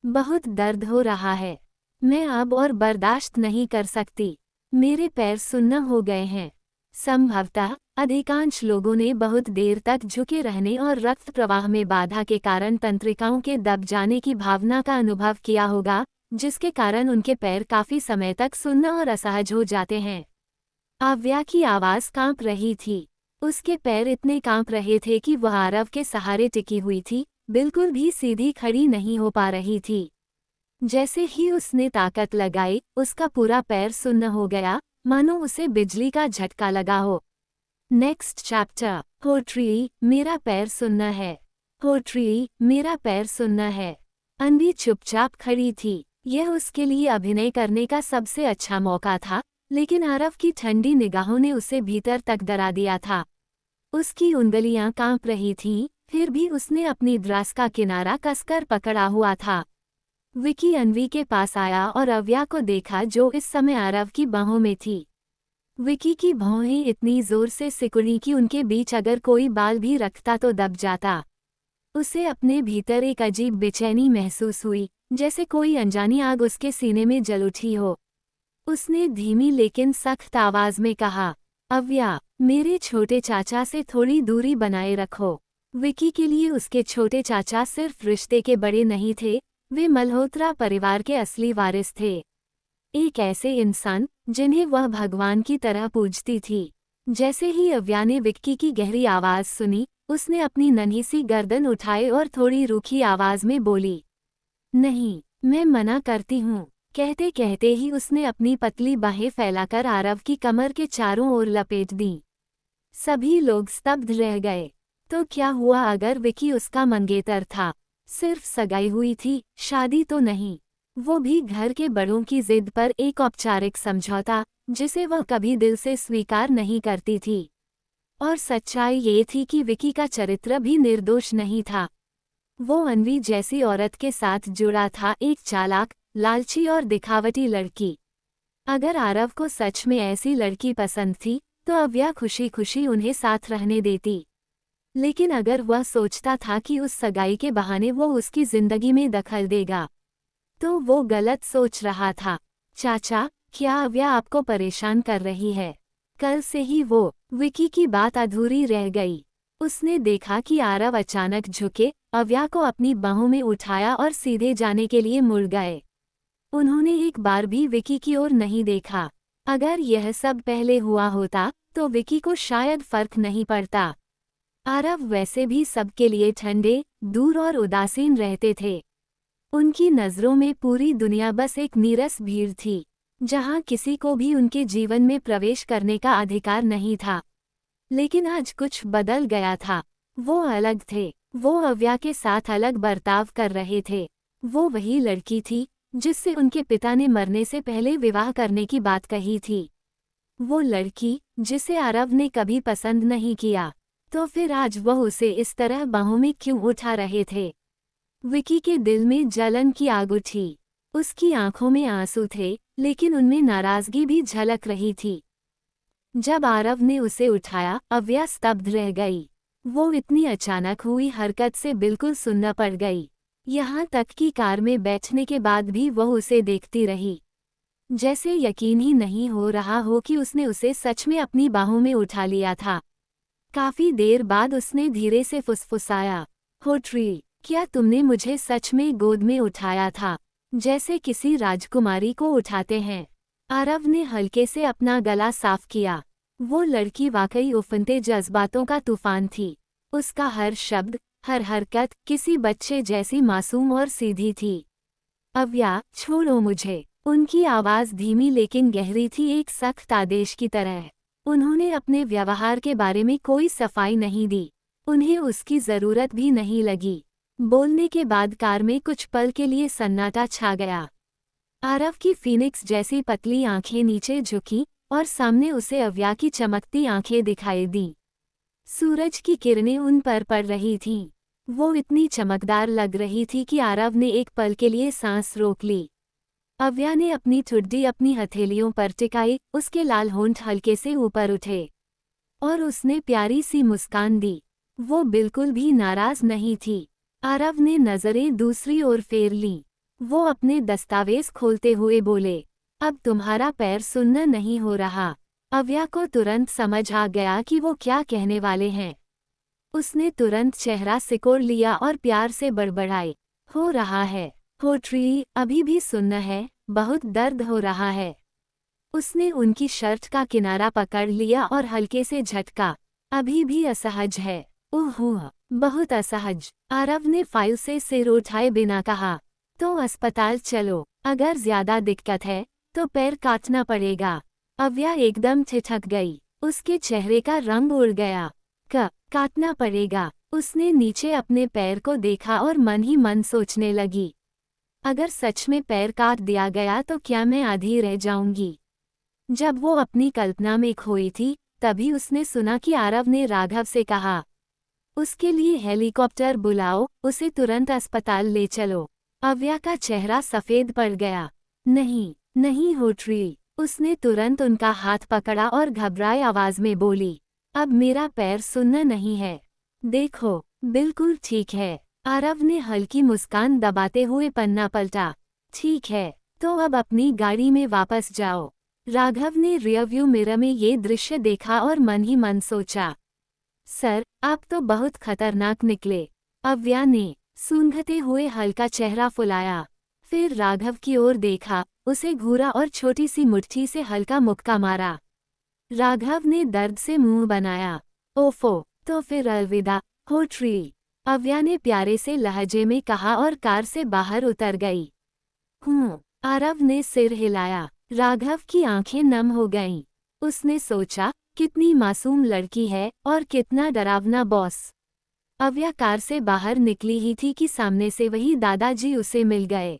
बहुत दर्द हो रहा है। मैं अब और बर्दाश्त नहीं कर सकती। मेरे पैर सुन्न हो गए हैं। संभवतः अधिकांश लोगों ने बहुत देर तक झुके रहने और रक्त प्रवाह में बाधा के कारण तंत्रिकाओं के दब जाने की भावना का अनुभव किया होगा, जिसके कारण उनके पैर काफी समय तक सुन्न और असहज हो जाते हैं। आव्या की आवाज कांप रही थी। उसके पैर इतने कांप रहे थे कि वह आरव के सहारे टिकी हुई थी, बिल्कुल भी सीधी खड़ी नहीं हो पा रही थी। जैसे ही उसने ताकत लगाई, उसका पूरा पैर सुन्न हो गया, मानो उसे बिजली का झटका लगा हो। Next chapter. पोट्री, मेरा पैर सुन्न है। पोट्री, मेरा पैर सुन्न है। अन्वी चुपचाप खड़ी थी। यह उसके लिए अभिनय करने का सबसे अच्छा मौका था, लेकिन आरव की ठंडी निगाहों ने उसे भीतर तक डरा दिया था। उसकी उंगलियां कांप रही थीं, फिर भी उसने अपनी ड्रेस का किनारा कसकर पकड़ा हुआ था। विकी अन्वी के पास आया और आव्या को देखा जो इस समय आरव की बाहों में थी। विकी की भौहें इतनी जोर से सिकुड़ी कि उनके बीच अगर कोई बाल भी रखता तो दब जाता। उसे अपने भीतर एक अजीब बेचैनी महसूस हुई, जैसे कोई अनजानी आग उसके सीने में जल उठी हो। उसने धीमी लेकिन सख्त आवाज में कहा, अव्या, मेरे छोटे चाचा से थोड़ी दूरी बनाए रखो। विकी के लिए उसके छोटे चाचा सिर्फ रिश्ते के बड़े नहीं थे, वे मल्होत्रा परिवार के असली वारिस थे। एक ऐसे इंसान जिन्हें वह भगवान की तरह पूजती थी। जैसे ही अव्या ने विक्की की गहरी आवाज सुनी, उसने अपनी नन्ही सी गर्दन उठाई और थोड़ी रूखी आवाज में बोली, नहीं, मैं मना करती हूँ। कहते कहते ही उसने अपनी पतली बाहें फैलाकर आरव की कमर के चारों ओर लपेट दी। सभी लोग स्तब्ध रह गए। तो क्या हुआ अगर विकी उसका मंगेतर था? सिर्फ सगाई हुई थी, शादी तो नहीं। वो भी घर के बड़ों की जिद पर एक औपचारिक समझौता, जिसे वह कभी दिल से स्वीकार नहीं करती थी। और सच्चाई ये थी कि विकी का चरित्र भी निर्दोष नहीं था। वो अन्वी जैसी औरत के साथ जुड़ा था, एक चालाक, लालची और दिखावटी लड़की। अगर आरव को सच में ऐसी लड़की पसंद थी, तो अव्या खुशी खुशी उन्हें साथ रहने देती। लेकिन अगर वह सोचता था कि उस सगाई के बहाने वो उसकी जिंदगी में दखल देगा, तो वो गलत सोच रहा था। चाचा, क्या अव्या आपको परेशान कर रही है? कल से ही वो, विकी की बात अधूरी रह गई। उसने देखा कि आरव अचानक झुके, अव्या को अपनी बाहों में उठाया और सीधे जाने के लिए मुड़ गए। उन्होंने एक बार भी विकी की ओर नहीं देखा। अगर यह सब पहले हुआ होता, तो विकी को शायद फर्क नहीं पड़ता। आरव वैसे भी सबके लिए ठंडे, दूर और उदासीन रहते थे। उनकी नज़रों में पूरी दुनिया बस एक नीरस भीड़ थी, जहां किसी को भी उनके जीवन में प्रवेश करने का अधिकार नहीं था। लेकिन आज कुछ बदल गया था। वो अलग थे। वो अव्या के साथ अलग बर्ताव कर रहे थे। वो वही लड़की थी जिससे उनके पिता ने मरने से पहले विवाह करने की बात कही थी। वो लड़की जिसे आरव ने कभी पसंद नहीं किया। तो फिर आज वह उसे इस तरह बाहों में क्यों उठा रहे थे? विकी के दिल में जलन की आग उठी। उसकी आंखों में आंसू थे, लेकिन उनमें नाराजगी भी झलक रही थी। जब आरव ने उसे उठाया, अव्या स्तब्ध रह गई। वो इतनी अचानक हुई हरकत से बिल्कुल सुन्न पड़ गई। यहाँ तक कि कार में बैठने के बाद भी वह उसे देखती रही, जैसे यकीन ही नहीं हो रहा हो कि उसने उसे सच में अपनी बाहों में उठा लिया था। काफी देर बाद उसने धीरे से फुसफुसाया, होट्री, क्या तुमने मुझे सच में गोद में उठाया था, जैसे किसी राजकुमारी को उठाते हैं? आरव ने हल्के से अपना गला साफ किया। वो लड़की वाकई उफनते जज्बातों का तूफान थी। उसका हर शब्द, हर हरकत किसी बच्चे जैसी मासूम और सीधी थी। अव्या, छोड़ो मुझे। उनकी आवाज़ धीमी लेकिन गहरी थी, एक सख्त आदेश की तरह। उन्होंने अपने व्यवहार के बारे में कोई सफाई नहीं दी। उन्हें उसकी ज़रूरत भी नहीं लगी। बोलने के बाद कार में कुछ पल के लिए सन्नाटा छा गया। आरव की फीनिक्स जैसी पतली आंखें नीचे झुकी और सामने उसे अव्या की चमकती आंखें दिखाई दी। सूरज की किरणें उन पर पड़ रही थीं। वो इतनी चमकदार लग रही थी कि आरव ने एक पल के लिए सांस रोक ली। अव्या ने अपनी ठुड्डी अपनी हथेलियों पर टिकाई, उसके लाल होंठ हल्के से ऊपर उठे और उसने प्यारी सी मुस्कान दी। वो बिल्कुल भी नाराज नहीं थी। आरव ने नजरें दूसरी ओर फेर लीं। वो अपने दस्तावेज खोलते हुए बोले, अब तुम्हारा पैर सुन्न नहीं हो रहा। अव्या को तुरंत समझ आ गया कि वो क्या कहने वाले हैं। उसने तुरंत चेहरा सिकोड़ लिया और प्यार से बड़बड़ाई, हो रहा है होट्री, अभी भी सुन्न है, बहुत दर्द हो रहा है। उसने उनकी शर्ट का किनारा पकड़ लिया और हल्के से झटका, अभी भी असहज है। ओह, बहुत असहज। आरव ने फाइल से सिर उठाए बिना कहा, तो अस्पताल चलो, अगर ज्यादा दिक्कत है तो पैर काटना पड़ेगा। अव्या एकदम ठिठक गई। उसके चेहरे का रंग उड़ गया। काटना पड़ेगा। उसने नीचे अपने पैर को देखा और मन ही मन सोचने लगी, अगर सच में पैर काट दिया गया तो क्या मैं आधी रह जाऊंगी? जब वो अपनी कल्पना में खोई थी, तभी उसने सुना कि आरव ने राघव से कहा, उसके लिए हेलीकॉप्टर बुलाओ, उसे तुरंत अस्पताल ले चलो। अव्या का चेहरा सफेद पड़ गया। नहीं, नहीं होट्री। उसने तुरंत उनका हाथ पकड़ा और घबराए आवाज में बोली, अब मेरा पैर सुन्न नहीं है। देखो, बिल्कुल ठीक है। आरव ने हल्की मुस्कान दबाते हुए पन्ना पलटा। ठीक है, तो अब अपनी गाड़ी में वापस जाओ। राघव ने रियरव्यू मिरर में ये दृश्य देखा और मन ही मन सोचा, सर आप तो बहुत खतरनाक निकले। अव्या ने सूंघते हुए हल्का चेहरा फुलाया, फिर राघव की ओर देखा, उसे घूरा और छोटी सी मुट्ठी से हल्का मुक्का मारा। राघव ने दर्द से मुंह बनाया। ओफो, तो फिर अलविदा हो ट्री, अव्या ने प्यारे से लहजे में कहा और कार से बाहर उतर गई। आरव ने सिर हिलाया। राघव की आंखें नम हो गईं। उसने सोचा, कितनी मासूम लड़की है और कितना डरावना बॉस। अव्या कार से बाहर निकली ही थी कि सामने से वही दादाजी उसे मिल गए।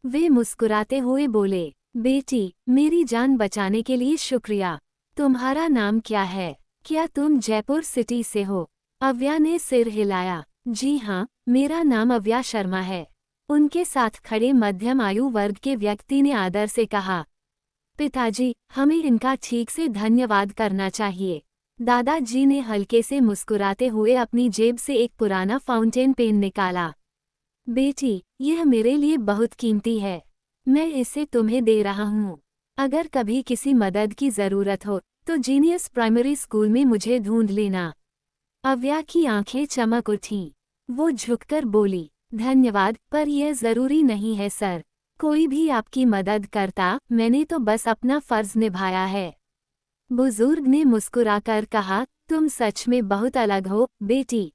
वे मुस्कुराते हुए बोले, बेटी मेरी जान बचाने के लिए शुक्रिया। तुम्हारा नाम क्या है? क्या तुम जयपुर सिटी से हो? अव्या ने सिर हिलाया। जी हाँ, मेरा नाम अव्या शर्मा है। उनके साथ खड़े मध्यम आयु वर्ग के व्यक्ति ने आदर से कहा। पिताजी, हमें इनका ठीक से धन्यवाद करना चाहिए। दादाजी ने हल्के से मुस्कुराते हुए अपनी जेब से एक पुराना फाउंटेन पेन निकाला। बेटी, यह मेरे लिए बहुत कीमती है। मैं इसे तुम्हें दे रहा हूँ। अगर कभी किसी मदद की ज़रूरत हो तो जीनियस प्राइमरी स्कूल में मुझे ढूंढ लेना। अव्या की आंखें चमक उठीं। वो झुककर बोली, धन्यवाद, पर यह ज़रूरी नहीं है सर। कोई भी आपकी मदद करता, मैंने तो बस अपना फ़र्ज़ निभाया है। बुजुर्ग ने मुस्कुराकर कहा, तुम सच में बहुत अलग हो बेटी।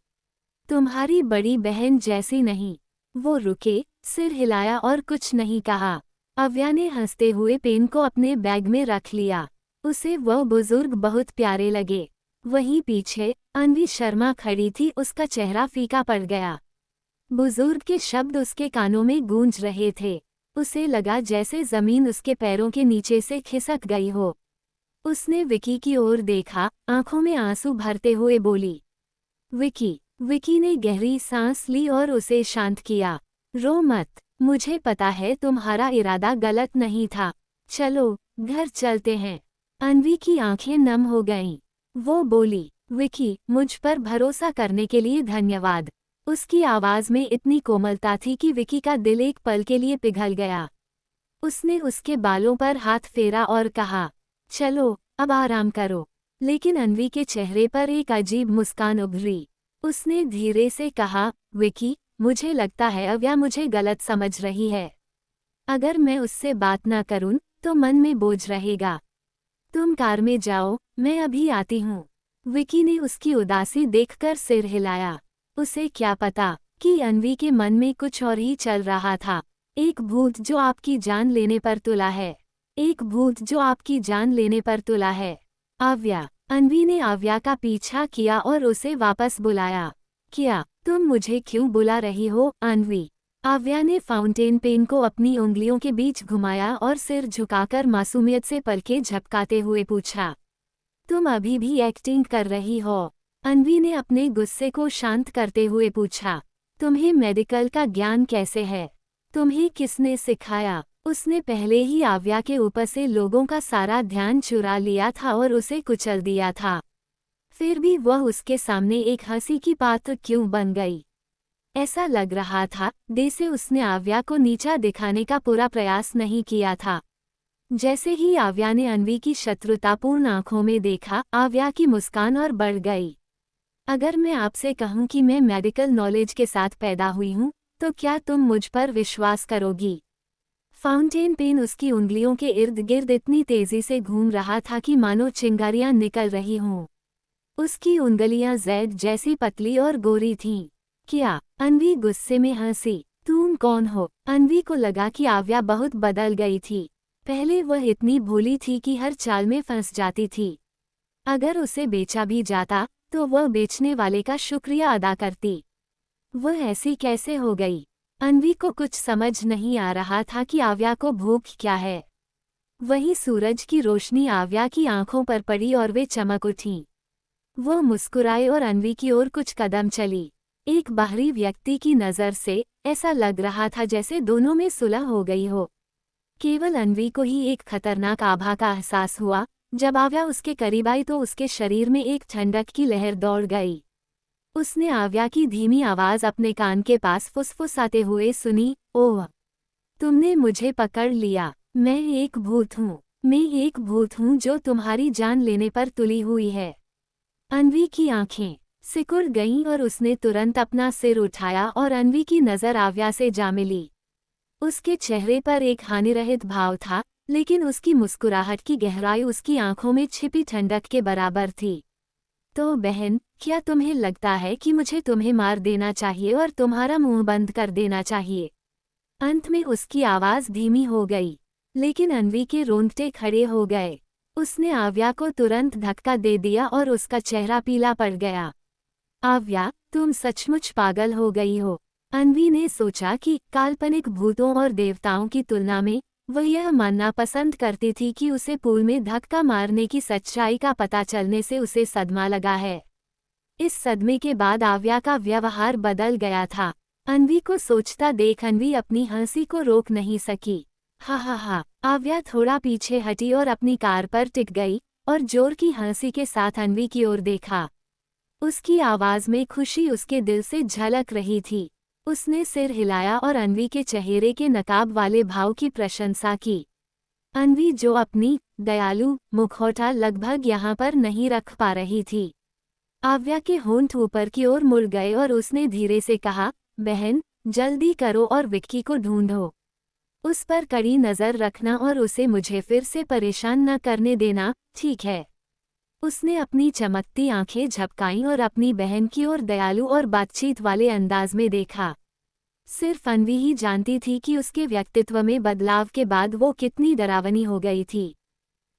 तुम्हारी बड़ी बहन जैसी नहीं। वो रुके, सिर हिलाया और कुछ नहीं कहा। अव्या ने हंसते हुए पेन को अपने बैग में रख लिया। उसे वह बुजुर्ग बहुत प्यारे लगे। वहीं पीछे अन्वी शर्मा खड़ी थी, उसका चेहरा फीका पड़ गया। बुजुर्ग के शब्द उसके कानों में गूंज रहे थे। उसे लगा जैसे जमीन उसके पैरों के नीचे से खिसक गई हो। उसने विकी की ओर देखा, आंखों में आंसू भरते हुए बोली, विकी। विकी ने गहरी सांस ली और उसे शांत किया। रो मत, मुझे पता है तुम्हारा इरादा गलत नहीं था। चलो घर चलते हैं। अन्वी की आंखें नम हो गईं। वो बोली, विकी, मुझ पर भरोसा करने के लिए धन्यवाद। उसकी आवाज में इतनी कोमलता थी कि विकी का दिल एक पल के लिए पिघल गया। उसने उसके बालों पर हाथ फेरा और कहा, चलो अब आराम करो। लेकिन अन्वी के चेहरे पर एक अजीब मुस्कान उभरी। उसने धीरे से कहा, विकी, मुझे लगता है अव्या मुझे गलत समझ रही है। अगर मैं उससे बात ना करूं तो मन में बोझ रहेगा। तुम कार में जाओ, मैं अभी आती हूँ। विकी ने उसकी उदासी देखकर सिर हिलाया। उसे क्या पता कि अन्वी के मन में कुछ और ही चल रहा था। एक भूत जो आपकी जान लेने पर तुला है। एक भूत जो आपकी जान लेने पर तुला है। आव्या। अन्वी ने आव्या का पीछा किया और उसे वापस बुलाया। क्या तुम मुझे क्यों बुला रही हो अन्वी? आव्या ने फाउंटेन पेन को अपनी उंगलियों के बीच घुमाया और सिर झुकाकर मासूमियत से पलकें झपकाते हुए पूछा, तुम अभी भी एक्टिंग कर रही हो? अन्वी ने अपने गुस्से को शांत करते हुए पूछा, तुम्हें मेडिकल का ज्ञान कैसे है? तुम्हें किसने सिखाया? उसने पहले ही आव्या के ऊपर से लोगों का सारा ध्यान चुरा लिया था और उसे कुचल दिया था। फिर भी वह उसके सामने एक हंसी की पात्र क्यों बन गई? ऐसा लग रहा था जैसे उसने आव्या को नीचा दिखाने का पूरा प्रयास नहीं किया था। जैसे ही आव्या ने अन्वी की शत्रुतापूर्ण आंखों में देखा, आव्या की मुस्कान और बढ़ गई। अगर मैं आपसे कहूं कि मैं मेडिकल नॉलेज के साथ पैदा हुई हूं, तो क्या तुम मुझ पर विश्वास करोगी? फाउंटेन पेन उसकी उंगलियों के इर्द गिर्द इतनी तेजी से घूम रहा था कि मानो चिंगारियां निकल रही हों। उसकी उंगलियां जैद जैसी पतली और गोरी थीं। क्या? अन्वी गुस्से में हंसी। तुम कौन हो? अन्वी को लगा कि आव्या बहुत बदल गई थी। पहले वह इतनी भोली थी कि हर चाल में फंस जाती थी। अगर उसे बेचा भी जाता तो वह बेचने वाले का शुक्रिया अदा करती। वह ऐसी कैसे हो गई? अन्वी को कुछ समझ नहीं आ रहा था कि आव्या को भूख क्या है। वही सूरज की रोशनी आव्या की आंखों पर पड़ी और वे चमक उठीं। वो मुस्कुराए और अन्वी की ओर कुछ कदम चली। एक बाहरी व्यक्ति की नज़र से ऐसा लग रहा था जैसे दोनों में सुलह हो गई हो। केवल अन्वी को ही एक खतरनाक आभा का एहसास हुआ। जब आव्या उसके करीब आई तो उसके शरीर में एक ठंडक की लहर दौड़ गई। उसने आव्या की धीमी आवाज़ अपने कान के पास फुसफुसाते हुए सुनी, ओह, तुमने मुझे पकड़ लिया। मैं एक भूत हूँ। मैं एक भूत हूँ जो तुम्हारी जान लेने पर तुली हुई है। अन्वी की आंखें सिकुड़ गईं और उसने तुरंत अपना सिर उठाया और अन्वी की नज़र आव्या से जा मिली। उसके चेहरे पर एक हानिरहित भाव था, लेकिन उसकी मुस्कुराहट की गहराई उसकी आंखों में छिपी ठंडक के बराबर थी। तो बहन, क्या तुम्हें लगता है कि मुझे तुम्हें मार देना चाहिए और तुम्हारा मुंह बंद कर देना चाहिए? अंत में उसकी आवाज़ धीमी हो गई, लेकिन अन्वी के रोंगटे खड़े हो गए। उसने आव्या को तुरंत धक्का दे दिया और उसका चेहरा पीला पड़ गया। आव्या, तुम सचमुच पागल हो गई हो। अन्वी ने सोचा कि काल्पनिक भूतों और देवताओं की तुलना में वह यह मानना पसंद करती थी कि उसे पूल में धक्का मारने की सच्चाई का पता चलने से उसे सदमा लगा है। इस सदमे के बाद आव्या का व्यवहार बदल गया था। अन्वी को सोचता देख अन्वी अपनी हंसी को रोक नहीं सकी। हा हा हा। आव्या थोड़ा पीछे हटी और अपनी कार पर टिक गई और जोर की हंसी के साथ अन्वी की ओर देखा। उसकी आवाज में खुशी उसके दिल से झलक रही थी। उसने सिर हिलाया और अन्वी के चेहरे के नकाब वाले भाव की प्रशंसा की। अन्वी जो अपनी दयालु मुखौटा लगभग यहाँ पर नहीं रख पा रही थी। आव्या के होंठ ऊपर की ओर मुड़ गए और उसने धीरे से कहा, बहन, जल्दी करो और विक्की को ढूंढो। उस पर कड़ी नज़र रखना और उसे मुझे फिर से परेशान न करने देना, ठीक है? उसने अपनी चमकती आंखें झपकाईं और अपनी बहन की ओर दयालु और बातचीत वाले अंदाज में देखा। सिर्फ अन्वी ही जानती थी कि उसके व्यक्तित्व में बदलाव के बाद वो कितनी डरावनी हो गई थी।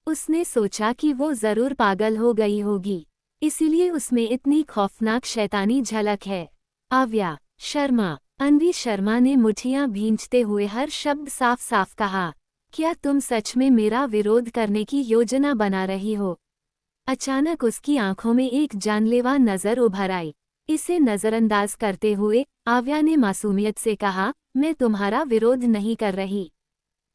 उसने सोचा कि वो जरूर पागल हो गई होगी, इसीलिए उसमें इतनी खौफनाक शैतानी झलक है। आव्या शर्मा। अन्वी शर्मा ने मुठियां भींचते हुए हर शब्द साफ साफ कहा, क्या तुम सच में मेरा विरोध करने की योजना बना रही हो? अचानक उसकी आंखों में एक जानलेवा नज़र उभर आई। इसे नज़रअंदाज करते हुए आव्या ने मासूमियत से कहा, मैं तुम्हारा विरोध नहीं कर रही।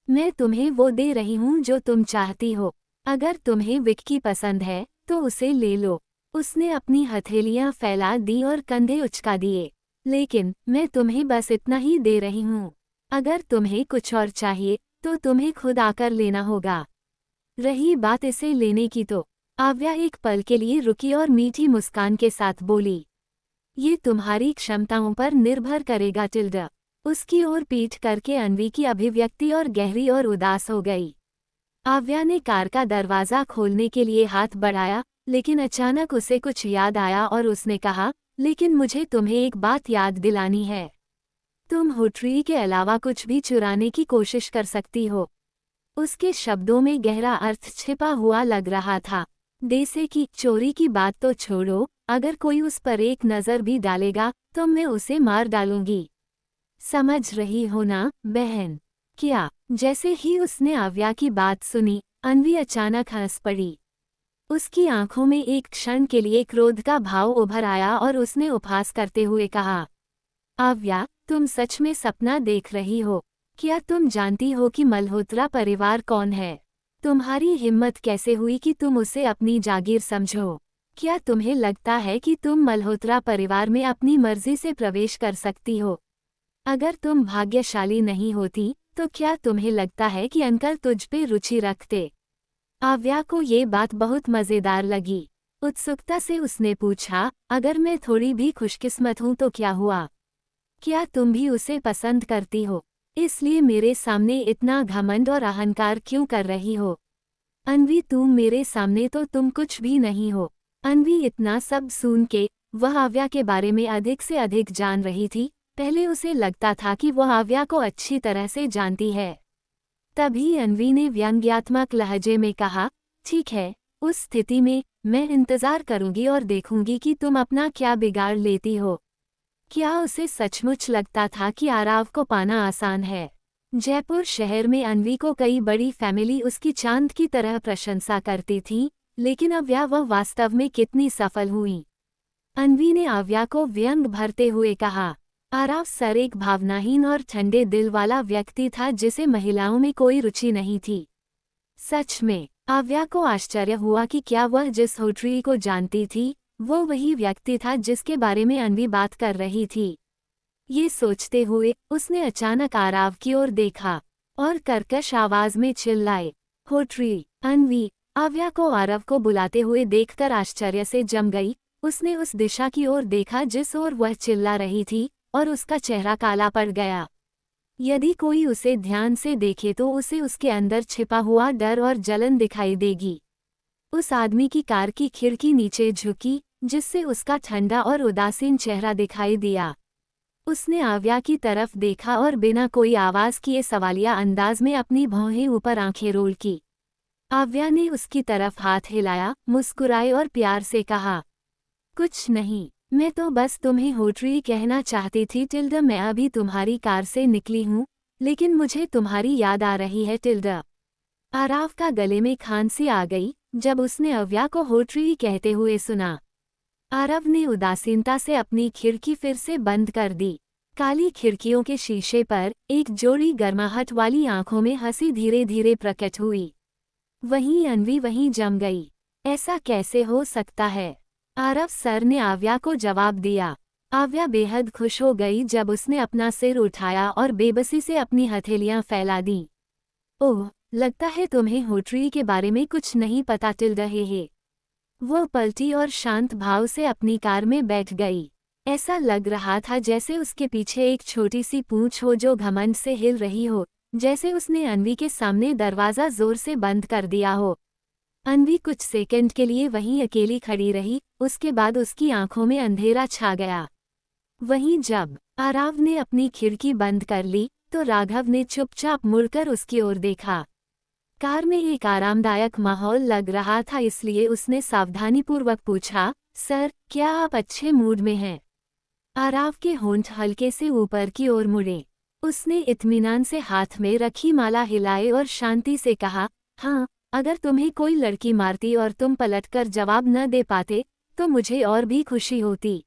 मैं तुम्हें वो दे रही हूँ जो तुम चाहती हो। अगर तुम्हें विक्की पसंद है तो उसे ले लो। उसने अपनी हथेलियां फैला दी और कंधे उचका दिए। लेकिन मैं तुम्हें बस इतना ही दे रही हूँ। अगर तुम्हें कुछ और चाहिए तो तुम्हें खुद आकर लेना होगा। रही बात इसे लेने की तो आव्या एक पल के लिए रुकी और मीठी मुस्कान के साथ बोली, ये तुम्हारी क्षमताओं पर निर्भर करेगा टिल्डा। उसकी ओर पीठ करके अन्वी की अभिव्यक्ति और गहरी और उदास हो गई। आव्या ने कार का दरवाज़ा खोलने के लिए हाथ बढ़ाया, लेकिन अचानक उसे कुछ याद आया और उसने कहा, लेकिन मुझे तुम्हें एक बात याद दिलानी है। तुम होटरी के अलावा कुछ भी चुराने की कोशिश कर सकती हो। उसके शब्दों में गहरा अर्थ छिपा हुआ लग रहा था। जैसे कि चोरी की बात तो छोड़ो, अगर कोई उस पर एक नज़र भी डालेगा तो मैं उसे मार डालूंगी। समझ रही हो ना, बहन? क्या? जैसे ही उसने आव्या की बात सुनी, अन्वी अचानक हंस पड़ी। उसकी आंखों में एक क्षण के लिए क्रोध का भाव उभर आया और उसने उपहास करते हुए कहा, आव्या, तुम सच में सपना देख रही हो? क्या तुम जानती हो कि मल्होत्रा परिवार कौन है? तुम्हारी हिम्मत कैसे हुई कि तुम उसे अपनी जागीर समझो? क्या तुम्हें लगता है कि तुम मल्होत्रा परिवार में अपनी मर्जी से प्रवेश कर सकती हो? अगर तुम भाग्यशाली नहीं होती तो क्या तुम्हें लगता है कि अंकल तुझ पे रुचि रखते? आव्या को ये बात बहुत मज़ेदार लगी। उत्सुकता से उसने पूछा, अगर मैं थोड़ी भी खुशकिस्मत हूँ तो क्या हुआ? क्या तुम भी उसे पसंद करती हो? इसलिए मेरे सामने इतना घमंड और अहंकार क्यों कर रही हो? अन्वी, तुम मेरे सामने तो तुम कुछ भी नहीं हो। अन्वी इतना सब सुन के वह आव्या के बारे में अधिक से अधिक जान रही थी। पहले उसे लगता था कि वह आव्या को अच्छी तरह से जानती है। तभी अन्वी ने व्यंग्यात्मक लहजे में कहा, ठीक है, उस स्थिति में मैं इंतज़ार करूंगी और देखूंगी कि तुम अपना क्या बिगाड़ लेती हो। क्या उसे सचमुच लगता था कि आराव को पाना आसान है? जयपुर शहर में अन्वी को कई बड़ी फैमिली उसकी चांद की तरह प्रशंसा करती थी, लेकिन आव्या वह वास्तव में कितनी सफल हुई? अन्वी ने आव्या को व्यंग भरते हुए कहा, आराव सर एक भावनाहीन और ठंडे दिल वाला व्यक्ति था जिसे महिलाओं में कोई रुचि नहीं थी। सच में? आव्या को आश्चर्य हुआ कि क्या वह जिस होटरी को जानती थी वो वही व्यक्ति था जिसके बारे में अन्वी बात कर रही थी। ये सोचते हुए उसने अचानक आराव की ओर देखा और कर्कश आवाज में चिल्लाए, होटरी। अन्वी आव्या को आरव को बुलाते हुए देखकर आश्चर्य से जम गई। उसने उस दिशा की ओर देखा जिस ओर वह चिल्ला रही थी, और उसका चेहरा काला पड़ गया। यदि कोई उसे ध्यान से देखे तो उसे उसके अंदर छिपा हुआ डर और जलन दिखाई देगी। उस आदमी की कार की खिड़की नीचे झुकी, जिससे उसका ठंडा और उदासीन चेहरा दिखाई दिया। उसने आव्या की तरफ देखा और बिना कोई आवाज किए सवालिया अंदाज में अपनी भौहें ऊपर आंखें रोल की। आव्या ने उसकी तरफ हाथ हिलाया, मुस्कुराए और प्यार से कहा, कुछ नहीं, मैं तो बस तुम्हें होटरी कहना चाहती थी टिल्डा। मैं अभी तुम्हारी कार से निकली हूँ, लेकिन मुझे तुम्हारी याद आ रही है टिल्डा। आराव का गले में खांसी आ गई जब उसने आव्या को होटरी कहते हुए सुना। आरव ने उदासीनता से अपनी खिड़की फिर से बंद कर दी। काली खिड़कियों के शीशे पर एक जोड़ी गर्माहट वाली आंखों में हंसी धीरे धीरे प्रकट हुई। वहीं अन्वी वहीं जम गई। ऐसा कैसे हो सकता है? आरव सर ने आव्या को जवाब दिया। आव्या बेहद खुश हो गई जब उसने अपना सिर उठाया और बेबसी से अपनी हथेलियां फैला दी। ओह, लगता है तुम्हें होटरी के बारे में कुछ नहीं पता टिल रहे है। वो पलटी और शांत भाव से अपनी कार में बैठ गई। ऐसा लग रहा था जैसे उसके पीछे एक छोटी सी पूंछ हो जो घमंड से हिल रही हो, जैसे उसने अन्वी के सामने दरवाज़ा जोर से बंद कर दिया हो। अन्वी कुछ सेकंड के लिए वहीं अकेली खड़ी रही, उसके बाद उसकी आंखों में अंधेरा छा गया। वहीं जब आराव ने अपनी खिड़की बंद कर ली तो राघव ने चुपचाप मुड़कर उसकी ओर देखा। कार में एक आरामदायक माहौल लग रहा था, इसलिए उसने सावधानीपूर्वक पूछा, सर, क्या आप अच्छे मूड में हैं? आराव के होंठ हल्के से ऊपर की ओर मुड़े। उसने इत्मीनान से हाथ में रखी माला हिलाए और शांति से कहा, हाँ, अगर तुम्हें कोई लड़की मारती और तुम पलटकर जवाब न दे पाते तो मुझे और भी खुशी होती।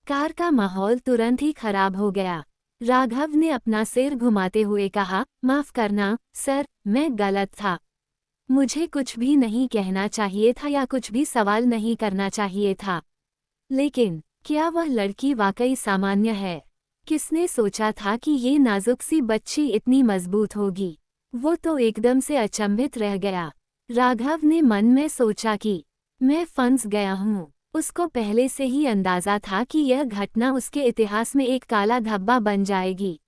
कार का माहौल तुरंत ही खराब हो गया। राघव ने अपना सिर घुमाते हुए कहा, माफ करना सर, मैं गलत था। मुझे कुछ भी नहीं कहना चाहिए था या कुछ भी सवाल नहीं करना चाहिए था। लेकिन क्या वह लड़की वाकई सामान्य है? किसने सोचा था कि ये नाजुक सी बच्ची इतनी मजबूत होगी? वो तो एकदम से अचंभित रह गया। राघव ने मन में सोचा कि मैं फंस गया हूँ। उसको पहले से ही अंदाजा था कि यह घटना उसके इतिहास में एक काला धब्बा बन जाएगी,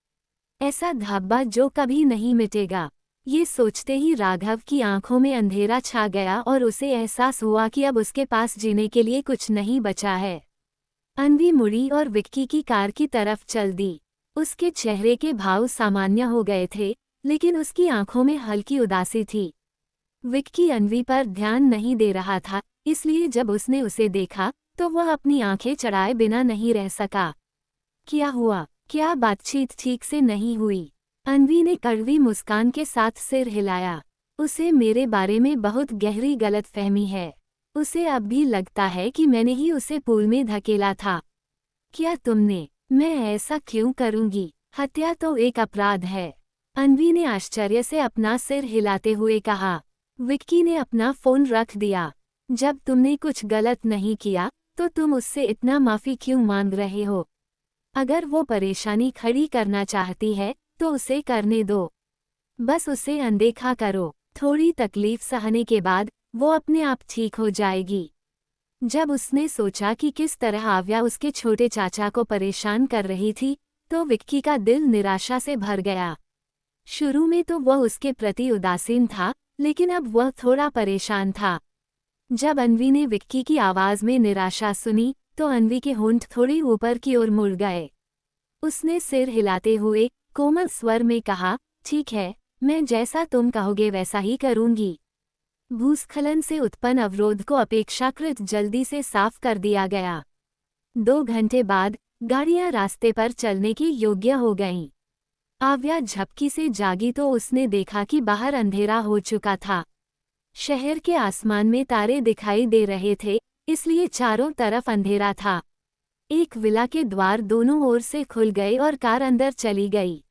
ऐसा धब्बा जो कभी नहीं मिटेगा। ये सोचते ही राघव की आंखों में अंधेरा छा गया और उसे एहसास हुआ कि अब उसके पास जीने के लिए कुछ नहीं बचा है। अन्वी मुड़ी और विक्की की कार की तरफ चल दी। उसके चेहरे के भाव सामान्य हो गए थे, लेकिन उसकी आंखों में हल्की उदासी थी। विक्की अन्वी पर ध्यान नहीं दे रहा था, इसलिए जब उसने उसे देखा तो वह अपनी आंखें चढ़ाए बिना नहीं रह सका। क्या हुआ? क्या बातचीत ठीक से नहीं हुई? अन्वी ने कड़वी मुस्कान के साथ सिर हिलाया। उसे मेरे बारे में बहुत गहरी गलतफहमी है। उसे अब भी लगता है कि मैंने ही उसे पूल में धकेला था। क्या तुमने? मैं ऐसा क्यों करूंगी? हत्या तो एक अपराध है। अन्वी ने आश्चर्य से अपना सिर हिलाते हुए कहा। विक्की ने अपना फोन रख दिया। जब तुमने कुछ गलत नहीं किया तो तुम उससे इतना माफी क्यों मांग रहे हो? अगर वो परेशानी खड़ी करना चाहती है तो उसे करने दो। बस उसे अनदेखा करो। थोड़ी तकलीफ सहने के बाद वो अपने आप ठीक हो जाएगी। जब उसने सोचा कि किस तरह आव्या उसके छोटे चाचा को परेशान कर रही थी तो विक्की का दिल निराशा से भर गया। शुरू में तो वह उसके प्रति उदासीन था, लेकिन अब वह थोड़ा परेशान था। जब अन्वी ने विक्की की आवाज़ में निराशा सुनी तो अन्वी के होंठ थोड़ी ऊपर की ओर मुड़ गए। उसने सिर हिलाते हुए कोमल स्वर में कहा, ठीक है, मैं जैसा तुम कहोगे वैसा ही करूंगी। भूस्खलन से उत्पन्न अवरोध को अपेक्षाकृत जल्दी से साफ कर दिया गया। 2 घंटे बाद गाड़ियां रास्ते पर चलने की योग्य हो गईं। आव्या झपकी से जागी तो उसने देखा कि बाहर अंधेरा हो चुका था। शहर के आसमान में तारे दिखाई दे रहे थे, इसलिए चारों तरफ अंधेरा था। एक विला के द्वार दोनों ओर से खुल गए और कार अंदर चली गई।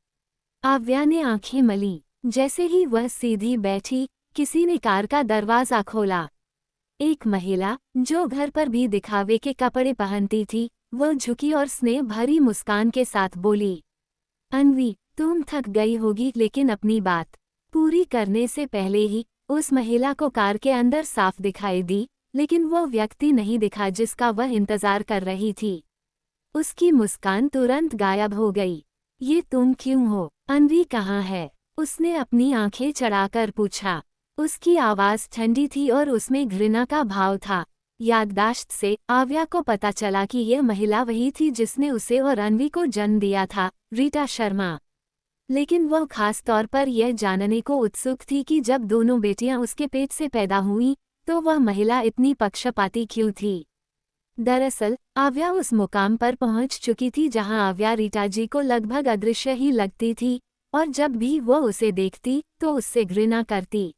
आव्या ने आंखें मलीं। जैसे ही वह सीधी बैठी, किसी ने कार का दरवाजा खोला। एक महिला, जो घर पर भी दिखावे के कपड़े पहनती थी, वह झुकी और स्नेह भरी मुस्कान के साथ बोली, अन्वी, तुम थक गई होगी, लेकिन अपनी बात पूरी करने से पहले ही उस महिला को कार के अंदर साफ दिखाई दी, लेकिन वो व्यक्ति नहीं दिखा जिसका वह इंतजार कर रही थी। उसकी मुस्कान तुरंत गायब हो गई। ये तुम क्यों हो? अन्वी कहाँ है? उसने अपनी आंखें चढ़ाकर पूछा। उसकी आवाज ठंडी थी और उसमें घृणा का भाव था। याददाश्त से आव्या को पता चला कि यह महिला वही थी जिसने उसे और अन्वी को जन्म दिया था, रीटा शर्मा। लेकिन वह खास तौर पर यह जानने को उत्सुक थी कि जब दोनों बेटियां उसके पेट से पैदा हुईं, तो वह महिला इतनी पक्षपाती क्यों थी। दरअसल आव्या उस मुकाम पर पहुंच चुकी थी जहां आव्या रीटा जी को लगभग अदृश्य ही लगती थी, और जब भी वह उसे देखती तो उससे घृणा करती।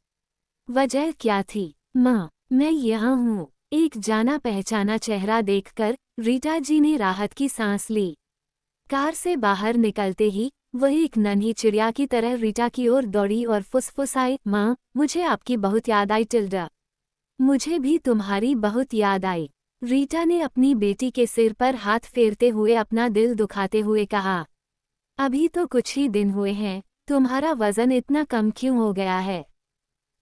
वजह क्या थी? माँ, मैं यहाँ हूँ। एक जाना पहचाना चेहरा देखकर रीटा जी ने राहत की सांस ली। कार से बाहर निकलते ही वह एक नन्ही चिड़िया की तरह रीटा की ओर दौड़ी और फुसफुसाई, माँ, मुझे आपकी बहुत याद आई टिल्डा। मुझे भी तुम्हारी बहुत याद आई। रीटा ने अपनी बेटी के सिर पर हाथ फेरते हुए अपना दिल दुखाते हुए कहा। अभी तो कुछ ही दिन हुए हैं, तुम्हारा वजन इतना कम क्यों हो गया है?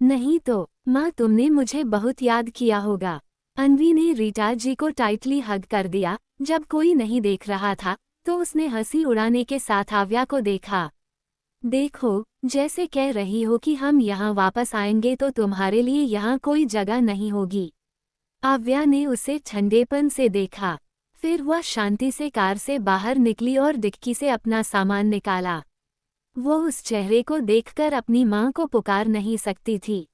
नहीं तो माँ, तुमने मुझे बहुत याद किया होगा। अन्वी ने रीटा जी को टाइटली हग कर दिया। जब कोई नहीं देख रहा था तो उसने हंसी उड़ाने के साथ आव्या को देखा। देखो, जैसे कह रही हो कि हम यहाँ वापस आएंगे तो तुम्हारे लिए यहाँ कोई जगह नहीं होगी। आव्या ने उसे ठंडेपन से देखा। फिर वह शांति से कार से बाहर निकली और डिक्की से अपना सामान निकाला। वो उस चेहरे को देखकर अपनी माँ को पुकार नहीं सकती थी।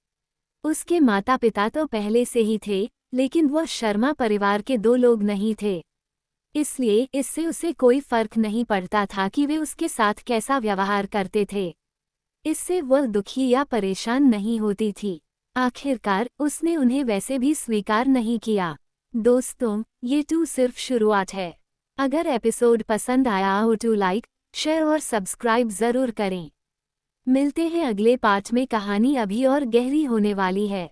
उसके माता पिता तो पहले से ही थे, लेकिन वह शर्मा परिवार के दो लोग नहीं थे। इसलिए इससे उसे कोई फर्क नहीं पड़ता था कि वे उसके साथ कैसा व्यवहार करते थे। इससे वह दुखी या परेशान नहीं होती थी। आखिरकार उसने उन्हें वैसे भी स्वीकार नहीं किया। दोस्तों, ये सिर्फ शुरुआत है। अगर एपिसोड पसंद आया हो तो लाइक, शेयर और सब्सक्राइब ज़रूर करें। मिलते हैं अगले पार्ट में। कहानी अभी और गहरी होने वाली है।